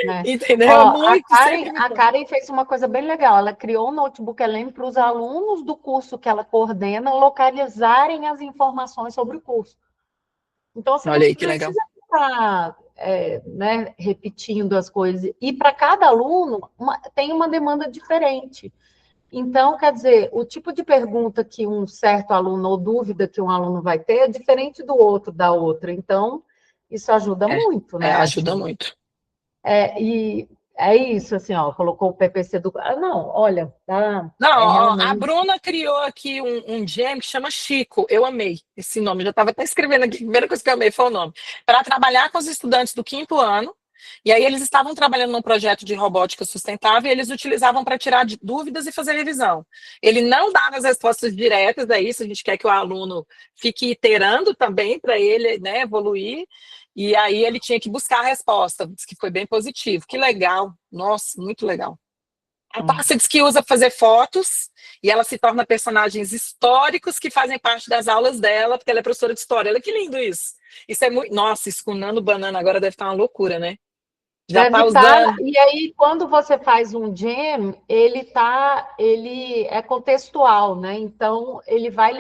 né?
entendeu?
Ó,
Muito, sempre
A
muito alto.
Karen fez uma coisa bem legal. Ela criou um notebook LM para os alunos do curso que ela coordena localizarem as informações sobre o curso. Então, você
Olha
não
aí que legal.
precisa ficar né, repetindo as coisas. E para cada aluno tem uma demanda diferente. Então, quer dizer, o tipo de pergunta que um certo aluno, ou dúvida que um aluno vai ter, é diferente do outro, da outra. Então, isso ajuda muito, né?
Ajuda
Assim,
muito.
e é isso, assim, ó, colocou o PPC do. Ah, não, olha, tá,
Não,
é
ó, a
realmente.
Bruna criou aqui um gem que chama Chico. Eu amei esse nome. Já estava até escrevendo aqui. A primeira coisa que eu amei foi o nome. Para trabalhar com os estudantes do quinto ano. E aí eles estavam trabalhando num projeto de robótica sustentável e eles utilizavam para tirar dúvidas e fazer revisão. Ele não dava as respostas diretas a isso. A gente quer que o aluno fique iterando também para ele, né, evoluir. E aí ele tinha que buscar a resposta, diz que foi bem positivo. Que legal. Nossa, muito legal. A Tássia diz que usa fazer fotos e ela se torna personagens históricos que fazem parte das aulas dela, porque ela é professora de história. Olha que lindo isso. Isso é muito. Nossa, isso com Nano Banana agora deve estar uma loucura, né? Já
Deve
está
estar.
usando.
E aí, quando você faz um jam, ele é contextual, né? Então, ele vai.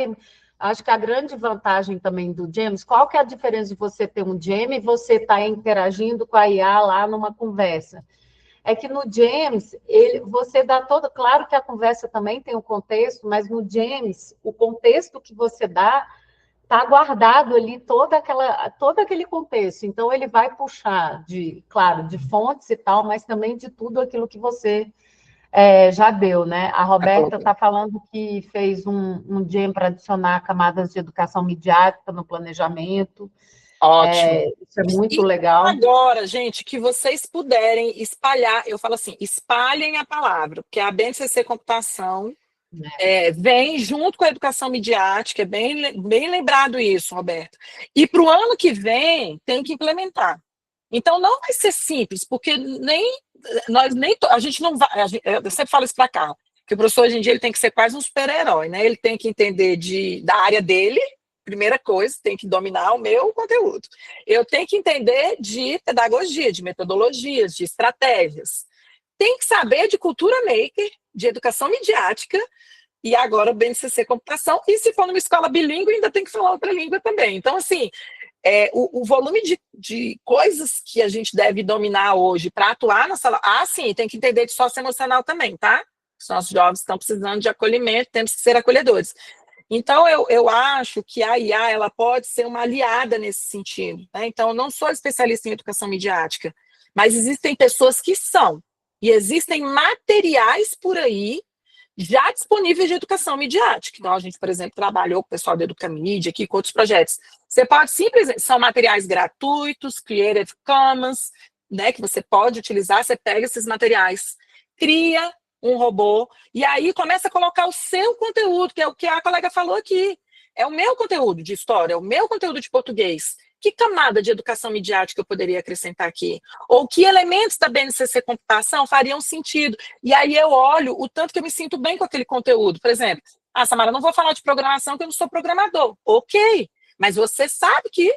Acho que a grande vantagem também do James, qual que é a diferença de você ter um jam e você estar interagindo com a IA lá numa conversa? É que no James, você dá todo. Claro que a conversa também tem um contexto, mas no James, o contexto que você dá está guardado ali todo aquele contexto. Então, ele vai puxar claro, de fontes e tal, mas também de tudo aquilo que você já deu, né? A
Já
Roberta
colocou.
está falando que fez um GEM para adicionar camadas de educação midiática no planejamento.
Ótimo.
Isso é muito
E
legal.
agora, gente, que vocês puderem espalhar, eu falo assim, espalhem a palavra, porque a BNCC Computação vem junto com a educação midiática, é bem lembrado isso, Roberto. E para o ano que vem, tem que implementar. Então, não vai ser simples, porque a gente não vai, eu sempre falo isso para cá, que o professor hoje em dia ele tem que ser quase um super-herói, né? Ele tem que entender da área dele, primeira coisa, tem que dominar o meu conteúdo. Eu tenho que entender de pedagogia, de metodologias, de estratégias. Tem que saber de cultura maker, de educação midiática, e agora o BNCC Computação, e se for numa escola bilíngue, ainda tem que falar outra língua também. Então, assim, o volume de coisas que a gente deve dominar hoje para atuar na sala. Ah, sim, tem que entender de socioemocional também, tá? Os nossos jovens estão precisando de acolhimento, temos que ser acolhedores. Então, eu acho que a IA ela pode ser uma aliada nesse sentido. Né? Então, eu não sou especialista em educação midiática, mas existem pessoas que são. E existem materiais por aí já disponíveis de educação midiática. Então, a gente, por exemplo, trabalhou com o pessoal da Educamídia aqui com outros projetos. Você pode simplesmente, são materiais gratuitos, Creative Commons, né, que você pode utilizar, você pega esses materiais, cria um robô, e aí começa a colocar o seu conteúdo, que é o que a colega falou aqui. É o meu conteúdo de história, é o meu conteúdo de português. Que camada de educação midiática eu poderia acrescentar aqui? Ou que elementos da BNCC Computação fariam sentido? E aí eu olho o tanto que eu me sinto bem com aquele conteúdo. Por exemplo, Samara, não vou falar de programação, que eu não sou programador. Ok, mas você sabe que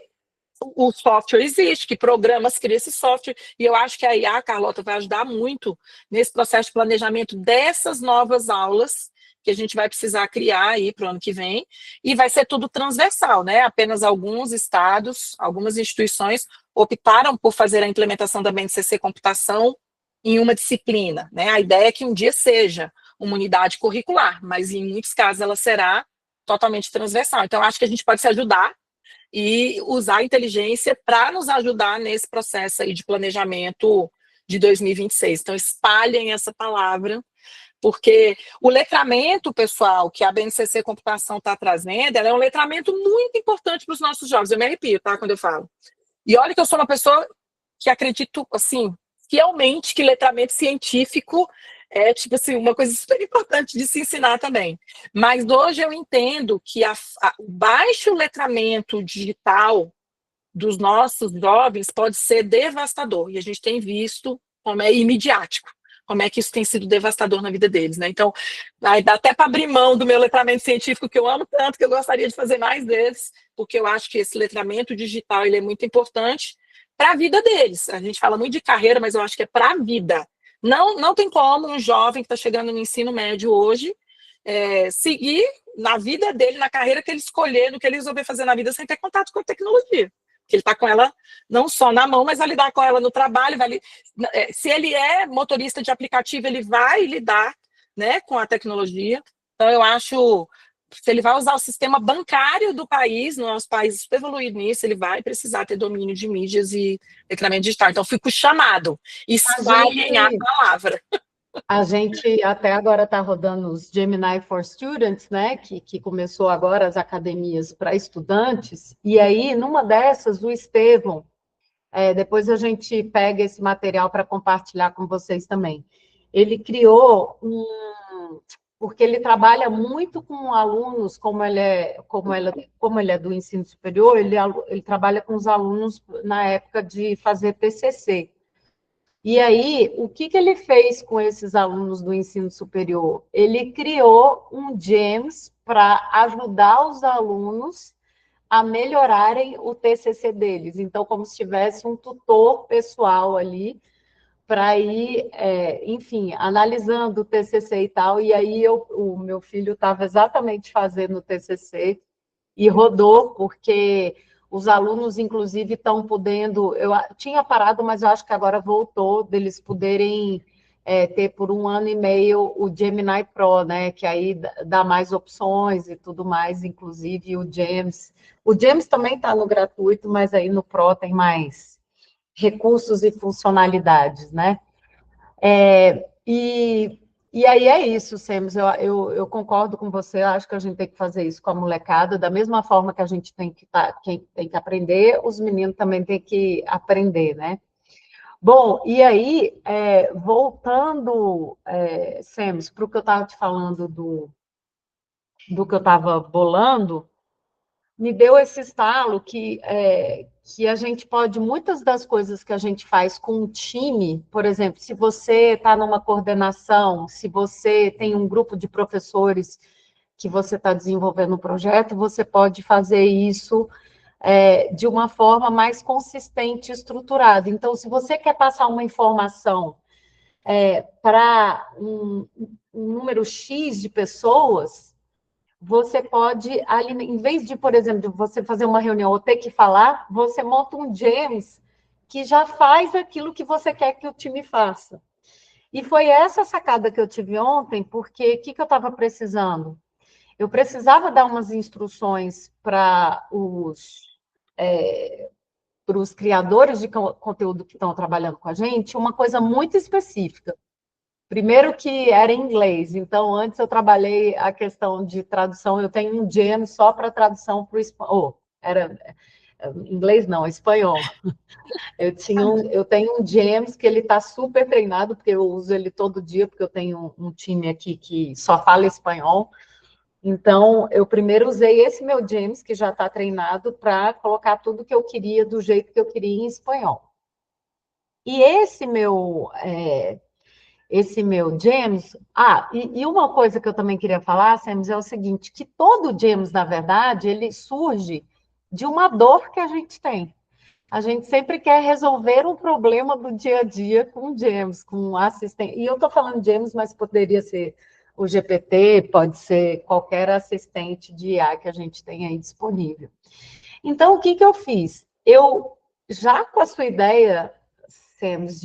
o software existe, que programas criam esse software, e eu acho que a IA, Carlota, vai ajudar muito nesse processo de planejamento dessas novas aulas que a gente vai precisar criar aí para o ano que vem, e vai ser tudo transversal, né? Apenas alguns estados, algumas instituições optaram por fazer a implementação da BNCC Computação em uma disciplina, né? A ideia é que um dia seja uma unidade curricular, mas em muitos casos ela será totalmente transversal. Então, acho que a gente pode se ajudar e usar a inteligência para nos ajudar nesse processo aí de planejamento de 2026. Então, espalhem essa palavra, porque o letramento, pessoal, que a BNCC Computação está trazendo, ela é um letramento muito importante para os nossos jovens. Eu me arrepio, tá, quando eu falo. E olha que eu sou uma pessoa que acredito, assim, fielmente que letramento científico é, tipo assim, uma coisa super importante de se ensinar também. Mas hoje eu entendo que o baixo letramento digital dos nossos jovens pode ser devastador. E a gente tem visto como é imediático, como é que isso tem sido devastador na vida deles, né? Então, vai dar até para abrir mão do meu letramento científico, que eu amo tanto, que eu gostaria de fazer mais deles, porque eu acho que esse letramento digital ele é muito importante para a vida deles. A gente fala muito de carreira, mas eu acho que é para a vida. Não tem como um jovem que está chegando no ensino médio hoje seguir na vida dele, na carreira que ele escolher, no que ele resolver fazer na vida, sem ter contato com a tecnologia. Porque ele está com ela não só na mão, mas vai lidar com ela no trabalho. Se ele é motorista de aplicativo, ele vai lidar, né, com a tecnologia. Então, eu acho, se ele vai usar o sistema bancário do país, no nosso país super evoluído nisso, ele vai precisar ter domínio de mídias e letramento digital. Então, fico chamado, espalhem a palavra.
A gente até agora está rodando os Gemini for Students, né? Que começou agora as academias para estudantes, e aí, numa dessas, o Estevão, depois a gente pega esse material para compartilhar com vocês também. Ele criou porque ele trabalha muito com alunos, como ele é do ensino superior, ele trabalha com os alunos na época de fazer TCC. E aí, o que ele fez com esses alunos do ensino superior? Ele criou um GEMS para ajudar os alunos a melhorarem o TCC deles. Então, como se tivesse um tutor pessoal ali para ir, enfim, analisando o TCC e tal. E aí, o meu filho estava exatamente fazendo o TCC e rodou, porque os alunos, inclusive, estão podendo... Eu tinha parado, mas eu acho que agora voltou, deles poderem ter por 1 ano e meio o Gemini Pro, né? Que aí dá mais opções e tudo mais, inclusive o Gems. O Gems também está no gratuito, mas aí no Pro tem mais recursos e funcionalidades, né? E aí é isso, Semes, eu concordo com você, acho que a gente tem que fazer isso com a molecada, da mesma forma que a gente tem que aprender, os meninos também têm que aprender, né? Bom, e aí, voltando, Semes, para o que eu estava te falando do que eu estava bolando, me deu esse estalo que a gente pode, muitas das coisas que a gente faz com um time, por exemplo, se você está numa coordenação, se você tem um grupo de professores que você está desenvolvendo um projeto, você pode fazer isso de uma forma mais consistente e estruturada. Então, se você quer passar uma informação para um número X de pessoas, você pode, em vez de, por exemplo, de você fazer uma reunião ou ter que falar, você monta um James que já faz aquilo que você quer que o time faça. E foi essa sacada que eu tive ontem, porque o que eu estava precisando? Eu precisava dar umas instruções para os criadores de conteúdo que estão trabalhando com a gente, uma coisa muito específica. Primeiro que era em inglês, então antes eu trabalhei a questão de tradução, eu tenho um gem só para tradução para o espanhol, era inglês não, espanhol. Eu tenho um James que ele está super treinado, porque eu uso ele todo dia, porque eu tenho um time aqui que só fala espanhol. Então, eu primeiro usei esse meu James, que já está treinado, para colocar tudo que eu queria, do jeito que eu queria em espanhol. E esse meu James... e uma coisa que eu também queria falar, Samus, é o seguinte, que todo James, na verdade, ele surge de uma dor que a gente tem. A gente sempre quer resolver um problema do dia a dia com James, com assistente. E eu estou falando James, mas poderia ser o GPT, pode ser qualquer assistente de IA que a gente tem aí disponível. Então, o que eu fiz? Eu, já com a sua ideia, Samus,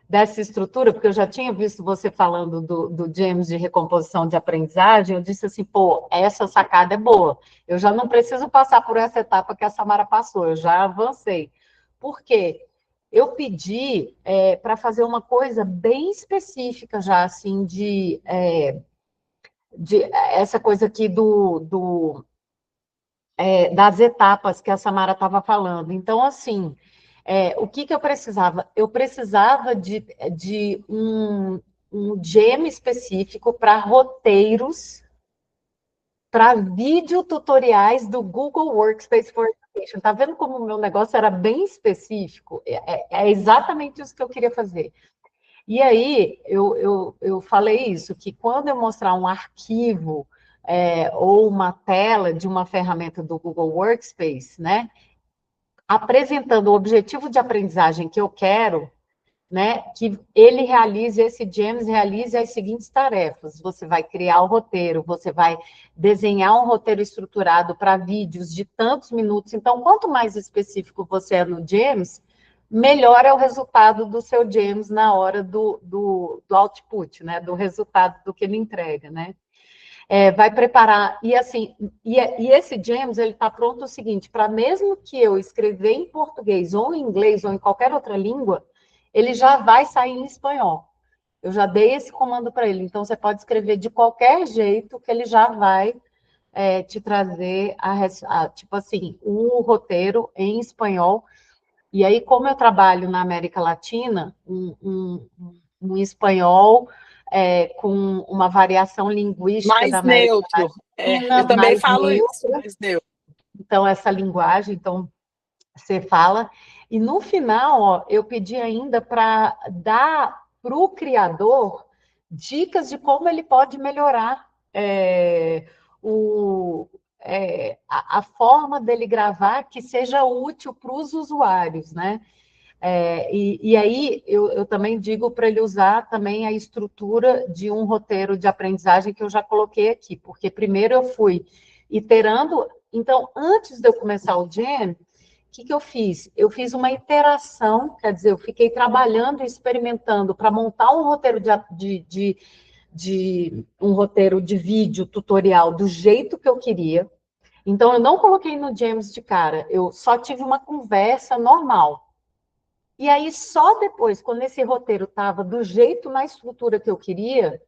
dessa estrutura, porque eu já tinha visto você falando do James de recomposição de aprendizagem, eu disse assim, pô, essa sacada é boa. Eu já não preciso passar por essa etapa que a Samara passou, eu já avancei. Por quê? Eu pedi para fazer uma coisa bem específica já, assim, de essa coisa aqui das etapas que a Samara estava falando. Então, assim, o que eu precisava? Eu precisava de um gem específico para roteiros, para videotutoriais do Google Workspace for Education. Está vendo como o meu negócio era bem específico? É exatamente isso que eu queria fazer. E aí, eu falei isso, que quando eu mostrar um arquivo ou uma tela de uma ferramenta do Google Workspace, né, apresentando o objetivo de aprendizagem que eu quero, né, que ele realize, esse James realize as seguintes tarefas. Você vai criar o roteiro, você vai desenhar um roteiro estruturado para vídeos de tantos minutos. Então, quanto mais específico você é no James, melhor é o resultado do seu James na hora do output, né, do resultado do que ele entrega, né. Vai preparar, e assim, e esse James, ele está pronto o seguinte, para mesmo que eu escrever em português, ou em inglês, ou em qualquer outra língua, ele já vai sair em espanhol. Eu já dei esse comando para ele, então você pode escrever de qualquer jeito, que ele já vai te trazer, tipo assim, o roteiro em espanhol. E aí, como eu trabalho na América Latina, um espanhol com uma variação linguística da
Mais
América
neutro.
Latina,
Eu também
mais
falo isso,
neutro.
mais neutro.
Então, essa linguagem, então, você fala. E no final, ó, eu pedi ainda para dar para o criador dicas de como ele pode melhorar a forma dele gravar que seja útil para os usuários, né? E aí eu também digo para ele usar também a estrutura de um roteiro de aprendizagem que eu já coloquei aqui, porque primeiro eu fui iterando. Então, antes de eu começar o Jam, o que eu fiz? Eu fiz uma iteração, quer dizer, eu fiquei trabalhando e experimentando para montar um roteiro um roteiro de vídeo tutorial do jeito que eu queria. Então, eu não coloquei no James de cara, eu só tive uma conversa normal. E aí, só depois, quando esse roteiro estava do jeito, na estrutura que eu queria,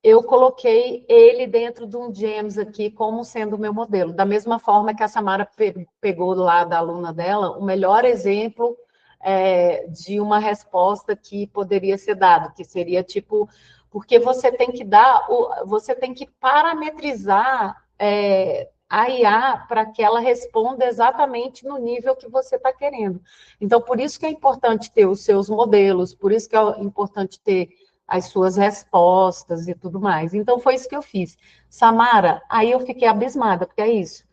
eu coloquei ele dentro de um James aqui como sendo o meu modelo. Da mesma forma que a Samara pegou lá da aluna dela, o melhor exemplo de uma resposta que poderia ser dado, que seria tipo, porque você tem que você tem que parametrizar a IA para que ela responda exatamente no nível que você está querendo. Então, por isso que é importante ter os seus modelos, por isso que é importante ter as suas respostas e tudo mais. Então, foi isso que eu fiz. Samara, aí eu fiquei abismada, porque é isso.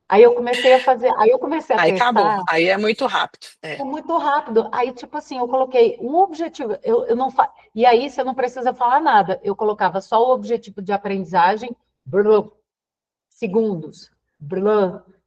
Aí eu comecei a fazer, aí eu comecei a
Aí acabou,
testar.
aí é muito rápido.
É muito rápido. Aí, tipo assim, eu coloquei um objetivo, eu não fa... E aí você não precisa falar nada. Eu colocava só o objetivo de aprendizagem, segundos,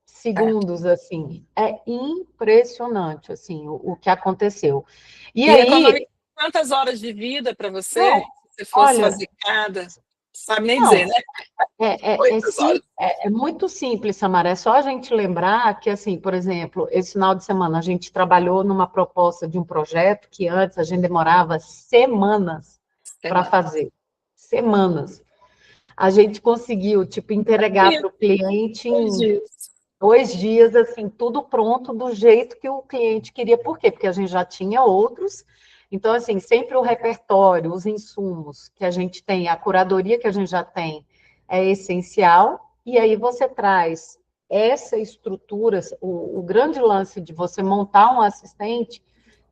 segundos, assim. É impressionante, assim, o que aconteceu. E aí...
Quantas horas de vida para você,
Não,
se fosse
olha,
fazer cada, sabe nem
não,
dizer, né? 8 horas.
é muito simples, Samara. É só a gente lembrar que, assim, por exemplo, esse final de semana a gente trabalhou numa proposta de um projeto que antes a gente demorava semanas para fazer. Semanas. A gente conseguiu, tipo, entregar para o cliente em 2 dias, assim, tudo pronto do jeito que o cliente queria. Por quê? Porque a gente já tinha outros. Então, assim, sempre o repertório, os insumos que a gente tem, a curadoria que a gente já tem é essencial. E aí você traz essa estrutura, o grande lance de você montar um assistente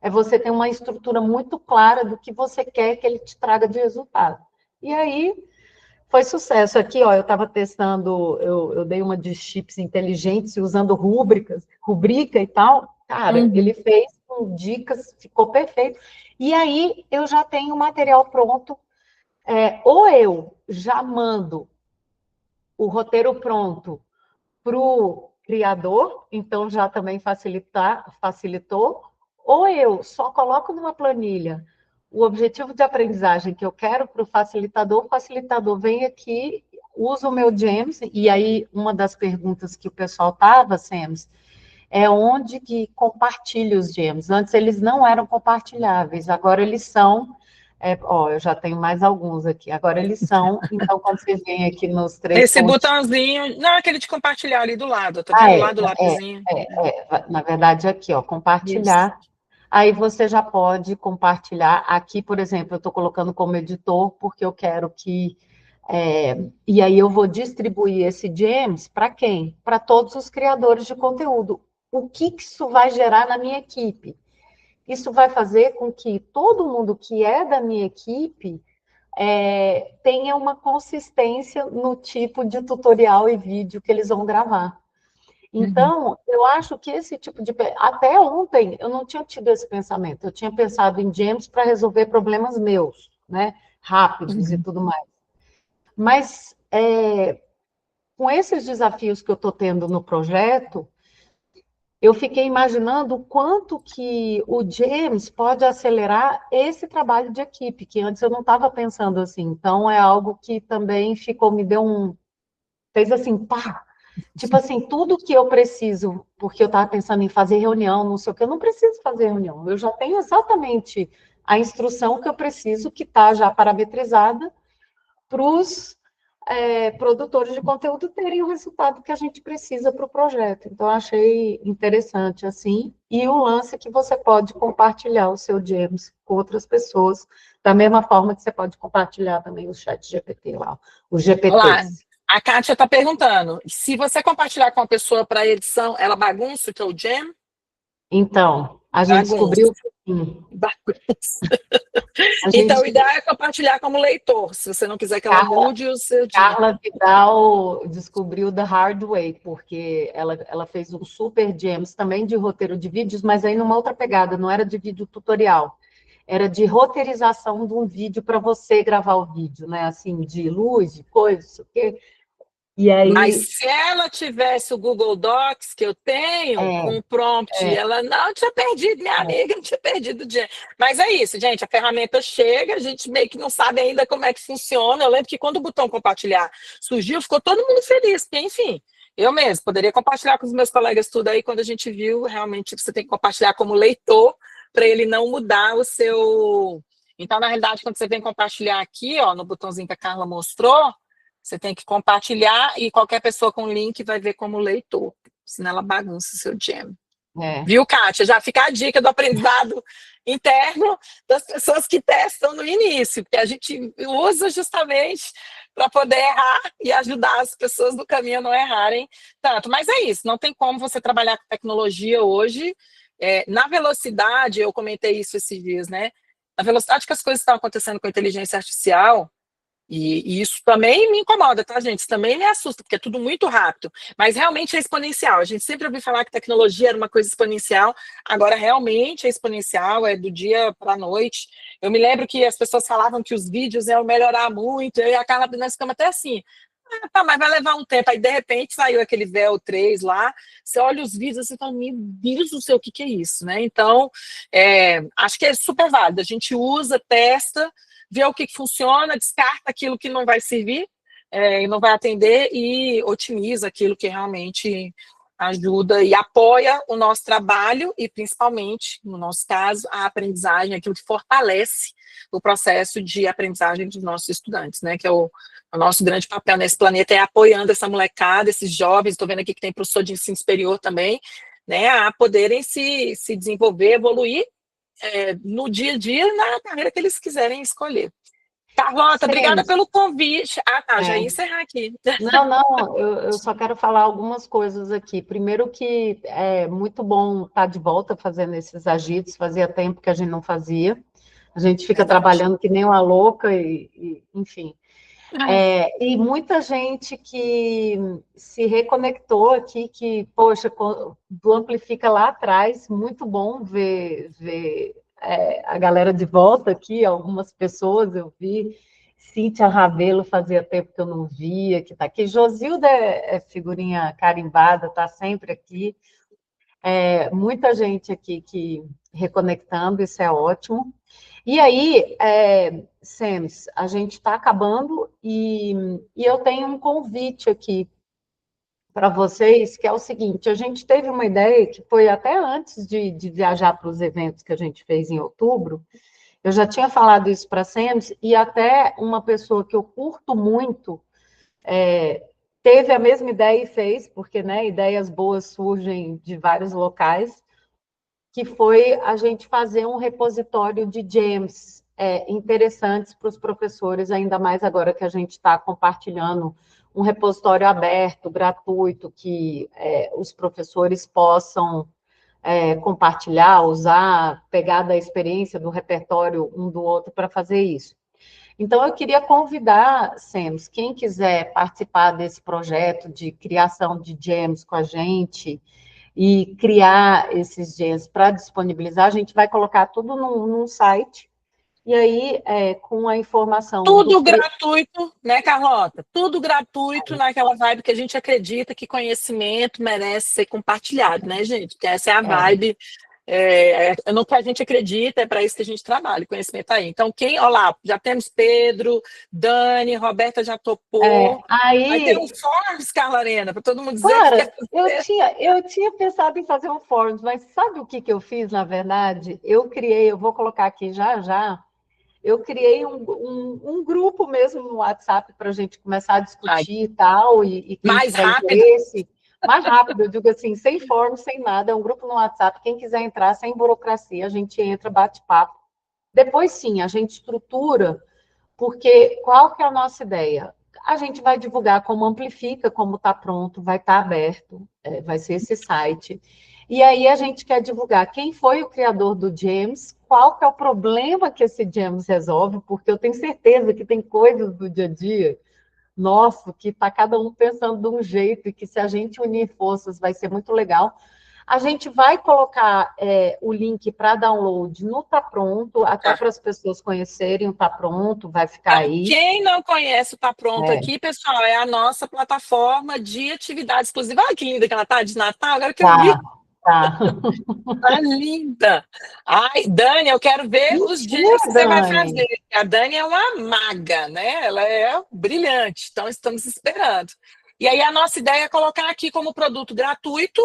é você ter uma estrutura muito clara do que você quer que ele te traga de resultado. E aí foi sucesso. Aqui, ó, eu estava testando, eu dei uma de chips inteligentes usando rubrica e tal. Cara, ele fez com dicas, ficou perfeito. E aí eu já tenho o material pronto. Ou eu já mando o roteiro pronto para o criador, então já também facilitou, ou eu só coloco numa planilha o objetivo de aprendizagem que eu quero para o facilitador vem aqui, usa o meu James, e aí uma das perguntas que o pessoal estava, Sems, é onde que compartilha os James. Antes eles não eram compartilháveis, agora eles são. Eu já tenho mais alguns aqui. Agora eles são. Então, quando você vem aqui nos 3
Esse
pontos.
botãozinho, não, aquele de compartilhar ali do lado, tá
Ah,
vendo lá do lapisinho?
na verdade, aqui, ó,
Isso.
compartilhar. Aí você já pode compartilhar. Aqui, por exemplo, eu estou colocando como editor, porque eu quero que. E aí eu vou distribuir esse James para quem? Para todos os criadores de conteúdo. O que isso vai gerar na minha equipe? Isso vai fazer com que todo mundo que é da minha equipe tenha uma consistência no tipo de tutorial e vídeo que eles vão gravar. Então, eu acho que esse tipo de. Até ontem, eu não tinha tido esse pensamento. Eu tinha pensado em James para resolver problemas meus, né? Rápidos e tudo mais. Mas, com esses desafios que eu estou tendo no projeto, eu fiquei imaginando o quanto que o James pode acelerar esse trabalho de equipe, que antes eu não estava pensando assim. Então, é algo que também fez assim, pá, tipo assim, tudo que eu preciso, porque eu estava pensando em fazer reunião, não sei o que, eu não preciso fazer reunião, eu já tenho exatamente a instrução que eu preciso, que está já parametrizada, para os produtores de conteúdo terem o resultado que a gente precisa para o projeto. Então, eu achei interessante, assim, e o lance é que você pode compartilhar o seu James com outras pessoas, da mesma forma que você pode compartilhar também o chat GPT lá, os
Olá,
GPTs.
a Kátia está perguntando, se você compartilhar com uma pessoa para edição, ela bagunça o teu jam?
Então, a gente
Bagunça.
descobriu que sim.
Bagunça.
A
Então, o
gente,
ideal é compartilhar como leitor, se você não quiser que ela mude o seu jam.
Carla Vidal descobriu the hard way, porque ela fez um super gems também de roteiro de vídeos, mas aí numa outra pegada, não era de vídeo tutorial, era de roteirização de um vídeo para você gravar o vídeo, né? Assim, de luz, de coisa, isso quê. E aí,
Mas se ela tivesse o Google Docs que eu tenho,
é,
com o prompt,
é,
ela não tinha perdido, minha amiga, não tinha perdido o jam. Mas é isso, gente, a ferramenta chega, a gente meio que não sabe ainda como é que funciona. Eu lembro que quando o botão compartilhar surgiu, ficou todo mundo feliz, porque, enfim, eu mesmo poderia compartilhar com os meus colegas tudo aí, quando a gente viu, realmente você tem que compartilhar como leitor, para ele não mudar o seu. Então, na realidade, quando você vem compartilhar aqui, ó, no botãozinho que a Carla mostrou, você tem que compartilhar e qualquer pessoa com link vai ver como leitor, senão ela bagunça o seu jam.
é.
Viu, Kátia? Já fica a dica do aprendizado interno das pessoas que testam no início, porque a gente usa justamente para poder errar e ajudar as pessoas do caminho a não errarem tanto. Mas é isso, não tem como você trabalhar com tecnologia hoje. Na velocidade, eu comentei isso esses dias, né? Na velocidade que as coisas estão acontecendo com a inteligência artificial, e isso também me incomoda, tá, gente? Isso também me assusta, porque é tudo muito rápido. Mas realmente é exponencial. A gente sempre ouviu falar que tecnologia era uma coisa exponencial, agora realmente é exponencial, é do dia para a noite. Eu me lembro que as pessoas falavam que os vídeos iam melhorar muito, eu e a Carla nós ficamos até assim. Ah, tá, mas vai levar um tempo. Aí, de repente, saiu aquele véu 3 lá, você olha os vídeos e você fala, meu Deus do céu, o que que é isso, né? Então, acho que é super válido. A gente usa, testa, vê o que funciona, descarta aquilo que não vai servir e não vai atender e otimiza aquilo que realmente ajuda e apoia o nosso trabalho e, principalmente, no nosso caso, a aprendizagem, aquilo que fortalece o processo de aprendizagem dos nossos estudantes, né? Que é o nosso grande papel nesse planeta, é apoiando essa molecada, esses jovens, estou vendo aqui que tem professor de ensino superior também, né? A poderem se desenvolver, evoluir no dia a dia, na carreira que eles quiserem escolher. Carlota, obrigada
Sim,
pelo convite. Ah, tá, já ia
é.
encerrar aqui.
Não, não, eu só quero falar algumas coisas aqui. Primeiro que é muito bom estar de volta fazendo esses agitos, fazia tempo que a gente não fazia. A gente fica
Verdade.
trabalhando que nem uma louca, enfim. E muita gente que se reconectou aqui, que, poxa, do Amplifica lá atrás, muito bom ver a galera de volta aqui, algumas pessoas eu vi. Cíntia Ravelo, fazia tempo que eu não via, que está aqui. Josilda é figurinha carimbada, está sempre aqui. Muita gente aqui que reconectando, isso é ótimo. E aí, Sems, a gente está acabando e eu tenho um convite aqui para vocês, que é o seguinte: a gente teve uma ideia que foi até antes de viajar para os eventos que a gente fez em outubro. Eu já tinha falado isso para a Sems, e até uma pessoa que eu curto muito teve a mesma ideia e fez, porque né, ideias boas surgem de vários locais, que foi a gente fazer um repositório de gems interessantes para os professores, ainda mais agora que a gente está compartilhando um repositório aberto, gratuito, que os professores possam compartilhar, usar, pegar da experiência do repertório um do outro para fazer isso. Então, eu queria convidar, Sems, quem quiser participar desse projeto de criação de gems com a gente, e criar esses gems para disponibilizar, a gente vai colocar tudo num site, e aí, com a informação do
Tudo
preço.
gratuito, né, Carlota? Tudo gratuito naquela vibe que a gente acredita que conhecimento merece ser compartilhado, né, gente? Porque essa é a vibe no que a gente acredita, é para isso que a gente trabalha, conhecimento aí. Então, olha lá, já temos Pedro, Dani, Roberta já topou. Vai ter um
Aí,
Forbes, Carla Arena, para todo mundo dizer que quer
cara,
fazer.
eu tinha pensado em fazer um fórum, mas sabe o que eu fiz, na verdade? Eu vou colocar aqui já já, eu criei um grupo mesmo no WhatsApp para a gente começar a
Ai,
discutir e tal, e quem
mais
tiver
rápido.
interesse, mais rápido, eu digo assim, sem fórum, sem nada, é um grupo no WhatsApp, quem quiser entrar, sem burocracia, a gente entra, bate papo. Depois sim, a gente estrutura, porque qual que é a nossa ideia? A gente vai divulgar como Amplifica, como está pronto, vai estar aberto, vai ser esse site. E aí a gente quer divulgar quem foi o criador do James, qual que é o problema que esse James resolve, porque eu tenho certeza que tem coisas do dia a dia nosso que está cada um pensando de um jeito, e que se a gente unir forças vai ser muito legal. A gente vai colocar o link para download no Tá Pronto, até para as pessoas conhecerem o Tá Pronto, vai ficar
Para
aí.
quem não conhece o Tá Pronto
É,
aqui, pessoal, é a nossa plataforma de atividade exclusiva. Olha que linda que ela tá de Natal, agora que eu vi.
tá, tá.
Tá linda. Ai, Dani, eu quero ver os
Mentira,
dias que você vai
Dani.
fazer. A Dani é uma maga, né? Ela é brilhante, então estamos esperando. E aí a nossa ideia é colocar aqui como produto gratuito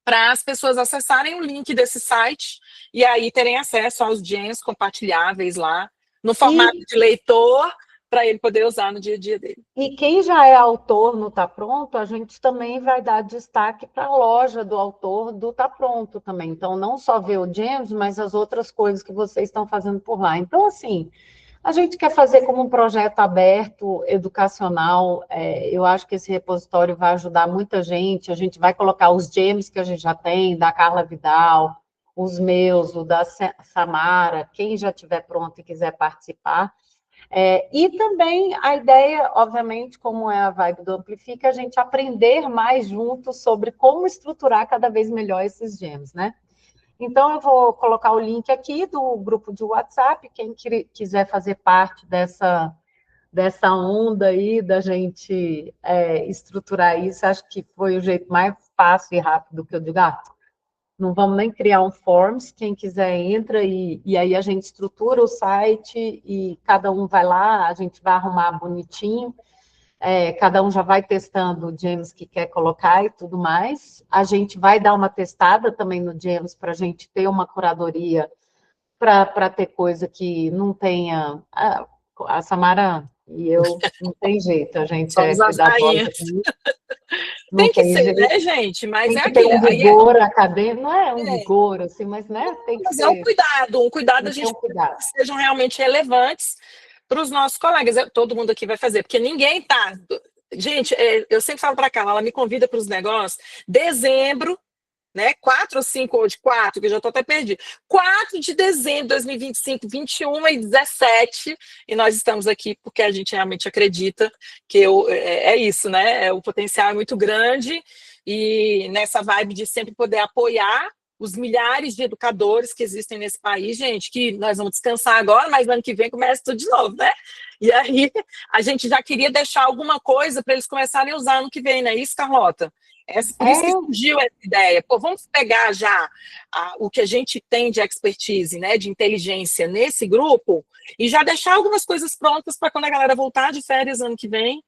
para as pessoas acessarem o link desse site e aí terem acesso aos gems compartilháveis lá, no formato
E,
de leitor, para ele poder usar no dia a dia dele.
e quem já é autor no Tá Pronto, a gente também vai dar destaque para a loja do autor do Tá Pronto também. Então, não só ver o James, mas as outras coisas que vocês estão fazendo por lá. Então, assim, a gente quer fazer como um projeto aberto, educacional. Eu acho que esse repositório vai ajudar muita gente. A gente vai colocar os gems que a gente já tem, da Carla Vidal, os meus, o da Samara, quem já estiver pronto e quiser participar. E também a ideia, obviamente, como é a vibe do Amplifica, a gente aprender mais juntos sobre como estruturar cada vez melhor esses gems, né? Então, eu vou colocar o link aqui do grupo de WhatsApp, quem quiser fazer parte dessa onda aí da gente estruturar isso, acho que foi o jeito mais fácil e rápido que eu digo, não vamos nem criar um forms, quem quiser entra e aí a gente estrutura o site e cada um vai lá, a gente vai arrumar bonitinho. cada um já vai testando o James que quer colocar e tudo mais. A gente vai dar uma testada também no James para a gente ter uma curadoria para ter coisa que não tenha. A Samara e eu não tem jeito, a gente é
Somos as
cuidadosa
rainhas.
com isso, não
Tem que
tem
ser,
jeito.
né, gente? Mas
Tem
é
que ter
aquilo.
um
Aí é,
vigor acadêmico, não é um
é,
vigor, assim, mas né, tem que
mas é
ter,
um cuidado
tem
a
que ter um
gente
cuidado.
que sejam realmente relevantes para os nossos colegas. Todo mundo aqui vai fazer, porque ninguém está. Gente, eu sempre falo para a Carla, ela me convida para os negócios. Dezembro, né? 4 ou 5, ou de 4, que eu já estou até perdido. 4 de dezembro de 2025, 21 e 17, e nós estamos aqui porque a gente realmente acredita que é isso, né? O potencial é muito grande, e nessa vibe de sempre poder apoiar os milhares de educadores que existem nesse país, gente, que nós vamos descansar agora, mas ano que vem começa tudo de novo, né? E aí a gente já queria deixar alguma coisa para eles começarem a usar ano que vem, não é isso, Carlota? Por isso que
É,
surgiu essa ideia. Pô, vamos pegar já o que a gente tem de expertise, né, de inteligência nesse grupo e já deixar algumas coisas prontas para quando a galera voltar de férias ano que vem,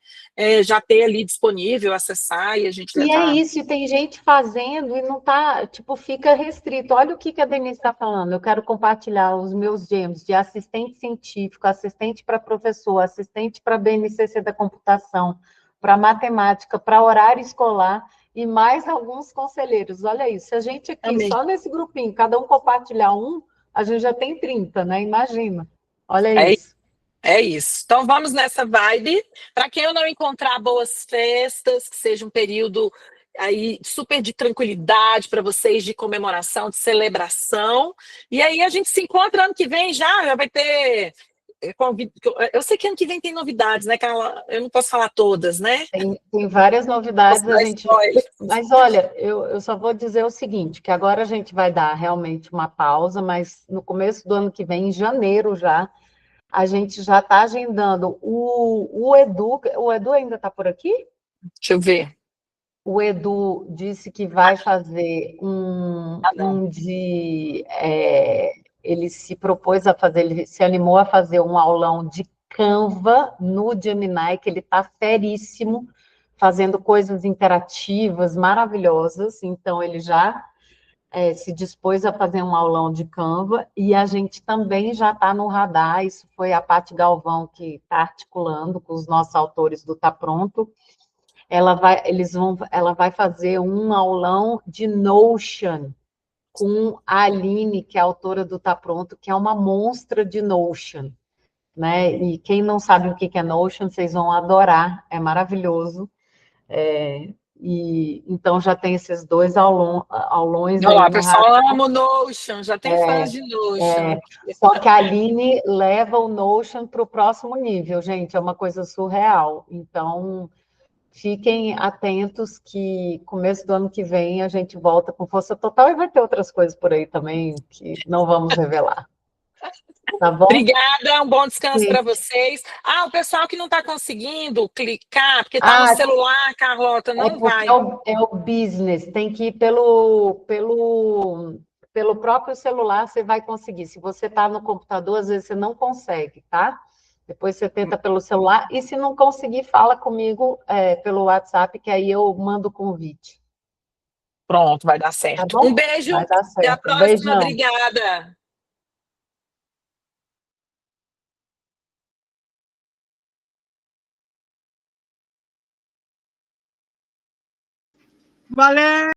já ter ali disponível, acessar e a gente
e é
levar.
isso, e tem gente fazendo e não tá, tipo, fica restrito. Olha o que a Denise está falando. Eu quero compartilhar os meus gems de assistente científico, assistente para professor, assistente para BNCC da computação, para matemática, para horário escolar e mais alguns conselheiros. Olha isso, se a gente aqui,
Amei.
só nesse grupinho, cada um compartilhar um, a gente já tem 30, né? Imagina. Olha
É,
isso.
é isso. Então vamos nessa vibe. Para quem eu não encontrar, boas festas, que seja um período aí super de tranquilidade para vocês, de comemoração, de celebração. E aí a gente se encontra ano que vem já vai ter. Eu sei que ano que vem tem novidades, né, Carla? Eu não posso falar todas, né?
Tem várias
Posso
novidades, a
dar
gente.
spoiler.
Mas olha, eu só vou dizer o seguinte, que agora a gente vai dar realmente uma pausa, mas no começo do ano que vem, em janeiro já, a gente já está agendando o Edu ainda está por aqui?
Deixa eu ver.
O Edu disse que vai fazer
Ah, não.
ele se propôs a fazer, ele se animou a fazer um aulão de Canva no Gemini, que ele está feríssimo, fazendo coisas interativas maravilhosas, então ele já se dispôs a fazer um aulão de Canva, e a gente também já está no radar, isso foi a Paty Galvão que está articulando com os nossos autores do Tá Pronto, ela vai fazer um aulão de Notion com a Aline, que é a autora do Tá Pronto, que é uma monstra de Notion, né? E quem não sabe o que é Notion, vocês vão adorar, é maravilhoso. E então já tem esses dois aulões
Olha
aí
lá,
no
pessoal,
radar.
amo Notion, já tem fãs de Notion.
Só que a Aline leva o Notion para o próximo nível, gente, é uma coisa surreal. Então, fiquem atentos que começo do ano que vem a gente volta com força total e vai ter outras coisas por aí também que não vamos revelar. Tá bom?
Obrigada, um bom descanso
Sim.
para vocês. O pessoal que não está conseguindo clicar, porque está no
Ah,
celular, Carlota,
é
não
porque
vai.
é o business, tem que ir pelo próprio celular, você vai conseguir. Se você está no computador, às vezes você não consegue, tá? Depois você tenta pelo celular, e se não conseguir, fala comigo pelo WhatsApp, que aí eu mando o convite.
Pronto, vai dar
Tá
certo. Um
bom?
beijo,
Vai dar
até a
certo. Um
próxima,
beijão.
obrigada.
Valeu!